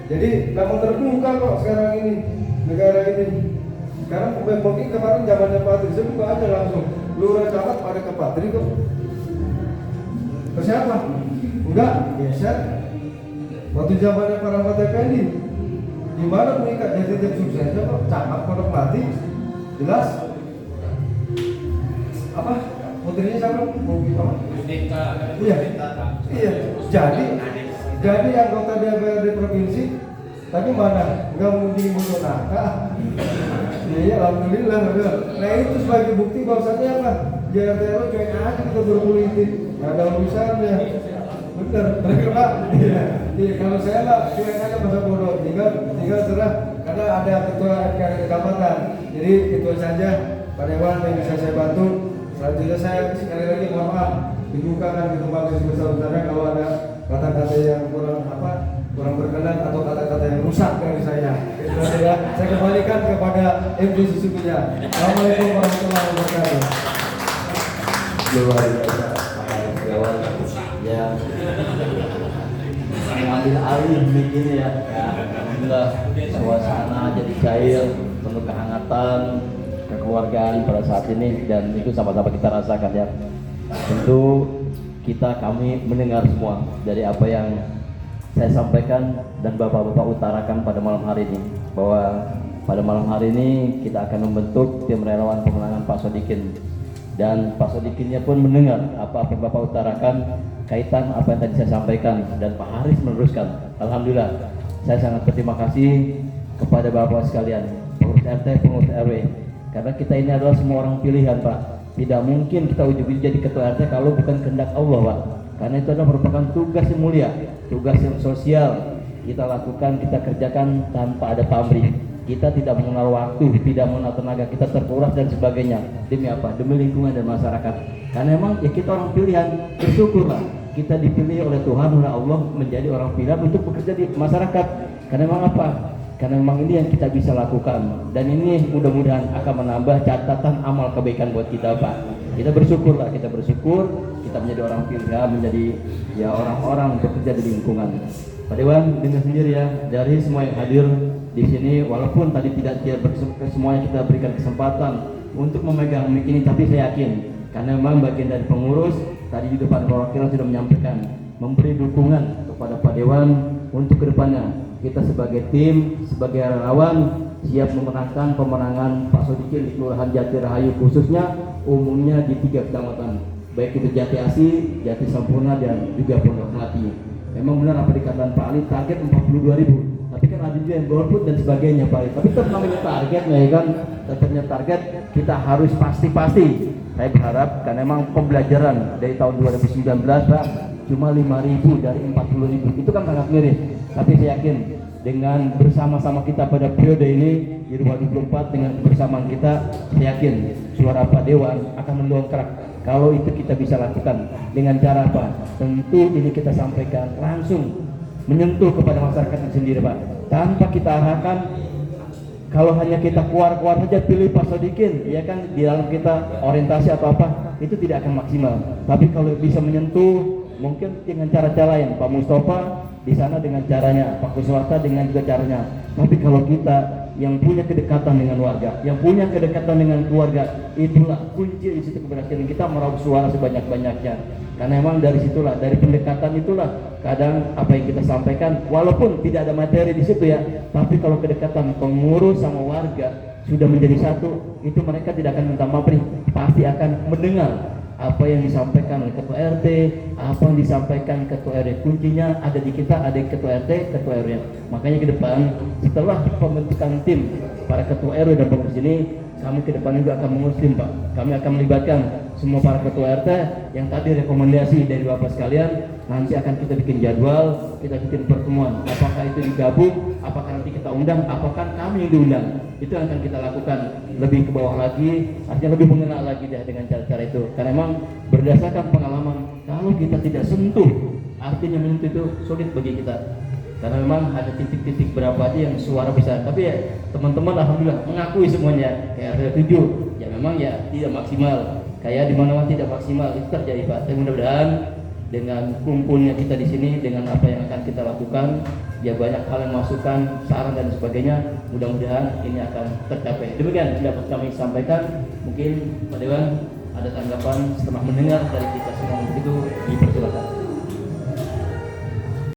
A: Jadi memang terbuka kok sekarang ini negara ini. Sekarang mungkin kemarin zamannya Patri, saya buka aja langsung. Lurah camat pada ke Patri kok. Ke siapa? Enggak, biasa. Waktu zamannya para Effendi, di mana mengikat jadi tim suksesnya kok camat Pondok Melati, jelas. Apa? Putrinya siapa? Iya. Iya. Jadi anggota DPRD provinsi, tapi mana? Enggak mengunjungi musuh nakal. Iya, alhamdulillah. Nah itu sebagai bukti bahwasannya apa? JRTL cuek aja kita berpolitik, nggak ada urusannya. Bener, bener Pak. Iya. Kalau saya lah cuek aja masa bodoh, tinggal serah karena ada ketua MKR kecamatan. Jadi ketua saja Pak Dewan yang bisa saya bantu. Selanjutnya saya sekali lagi mohon maaf dibukakan ke tempat yang besar-besarnya kalau ada kata-kata yang kurang berkenan atau kata-kata yang rusak dari saya. Itu saja. Saya kembalikan kepada MD sesungguhnya. Assalamualaikum warahmatullahi wabarakatuh.
B: Luar biasa, kawan yang mengambil alih begini ya. Alhamdulillah suasana jadi cair, penuh kehangatan, kekeluargaan pada saat ini dan itu sama-sama kita rasakan ya. Tentu kami mendengar semua dari apa yang saya sampaikan dan bapak-bapak utarakan pada malam hari ini bahwa pada malam hari ini kita akan membentuk tim relawan pemenangan Pak Sodikin dan Pak Sodikinnya pun mendengar apa yang bapak utarakan kaitan apa yang tadi saya sampaikan dan Pak Haris meneruskan. Alhamdulillah saya sangat berterima kasih kepada bapak sekalian pengurus RT, pengurus RW karena kita ini adalah semua orang pilihan Pak. Tidak mungkin kita ujung-ujung jadi ketua RT kalau bukan kehendak Allah Pak. Karena itu adalah merupakan tugas yang mulia, tugas yang sosial kita lakukan, kita kerjakan tanpa ada pamrih. kita tidak mengenal waktu, tidak mengenal tenaga, kita terkuras dan sebagainya. Demi apa? Demi lingkungan dan masyarakat. Karena emang ya kita orang pilihan, bersyukurlah kita dipilih oleh Tuhan, oleh Allah menjadi orang pilihan untuk bekerja di masyarakat. Karena emang apa? Karena memang ini yang kita bisa lakukan, dan ini mudah-mudahan akan menambah catatan amal kebaikan buat kita, Pak. Kita bersyukur lah, kita bersyukur kita menjadi orang pilihan, menjadi ya orang-orang bekerja di lingkungan. Pak Dewan, dengar sendiri ya, dari semua yang hadir di sini, walaupun tadi tidak semuanya kita berikan kesempatan untuk memegang mic ini, tapi saya yakin karena memang bagian dari pengurus tadi di depan perwakilan sudah menyampaikan memberi dukungan kepada Pak Dewan untuk kedepannya. Kita sebagai tim, sebagai relawan siap memenangkan pemenangan Pak Sodikin di Kelurahan Jati Rahayu, khususnya umumnya di 3 kecamatan, baik itu Jati Asih, Jati Sampurna, dan juga Pondok Melati. Memang benar apa dikatakan Pak Ali, target 42.000, tapi kan ada juga yang golput dan sebagainya Pak Ali. Tapi tetap namanya target, ya kan, tetapnya target, kita harus pasti. Saya berharap karena memang pembelajaran dari tahun 2019 Pak cuma 5.000 dari 40.000, itu kan sangat miris. Tapi saya yakin dengan bersama-sama kita pada periode ini di 2024, dengan kebersamaan kita, saya yakin suara Pak Dewan akan mendongkrak. Kalau itu kita bisa lakukan dengan cara apa? Tentu ini kita sampaikan langsung menyentuh kepada masyarakat sendiri Pak, tanpa kita arahkan. Kalau hanya kita keluar saja pilih Pak Sodikin, ya kan, di dalam kita orientasi atau apa, itu tidak akan maksimal. Tapi kalau bisa menyentuh, mungkin dengan cara-cara lain, Pak Mustafa di sana dengan caranya, Pak Kuswarta dengan juga caranya. Tapi kalau kita yang punya kedekatan dengan warga, yang punya kedekatan dengan keluarga, itulah kunci di situ keberhasilan kita meraup suara sebanyak-banyaknya. Karena memang dari situlah, dari pendekatan itulah kadang apa yang kita sampaikan, walaupun tidak ada materi di situ ya, tapi kalau kedekatan pengurus sama warga sudah menjadi satu, itu mereka tidak akan minta maaf nih, pasti akan mendengar apa yang disampaikan oleh ketua RT, apa yang disampaikan ketua RW. Kuncinya ada di kita, ada di ketua RT, ketua RW. Makanya ke depan setelah pembentukan tim para ketua RW dan pengurus ini, kami ke depan juga akan mengurus tim Pak. Kami akan melibatkan semua para ketua RT yang tadi rekomendasi dari Bapak sekalian. Nanti akan kita bikin jadwal, kita bikin pertemuan. Apakah itu digabung, apakah nanti kita undang, apakah kami yang diundang. Itu yang akan kita lakukan lebih ke bawah lagi, artinya lebih mengenal lagi deh dengan cara-cara itu. Karena memang berdasarkan pengalaman, kalau kita tidak sentuh, artinya menyentuh itu sulit bagi kita. Karena memang ada titik-titik berapa aja yang suara bisa. Tapi ya teman-teman alhamdulillah mengakui semuanya. Kayak RT 7, ya memang ya tidak maksimal. Kayak di mana-mana tidak maksimal, itu terjadi Pak. Tapi mudah-mudahan dengan kumpulnya kita di sini, dengan apa yang akan kita lakukan, ya banyak hal yang masukan, saran dan sebagainya, mudah-mudahan ini akan tercapai. Demikian dapat kami sampaikan. Mungkin Pak Dewan ada tanggapan setelah mendengar dari kita semua, itu dipersilakan.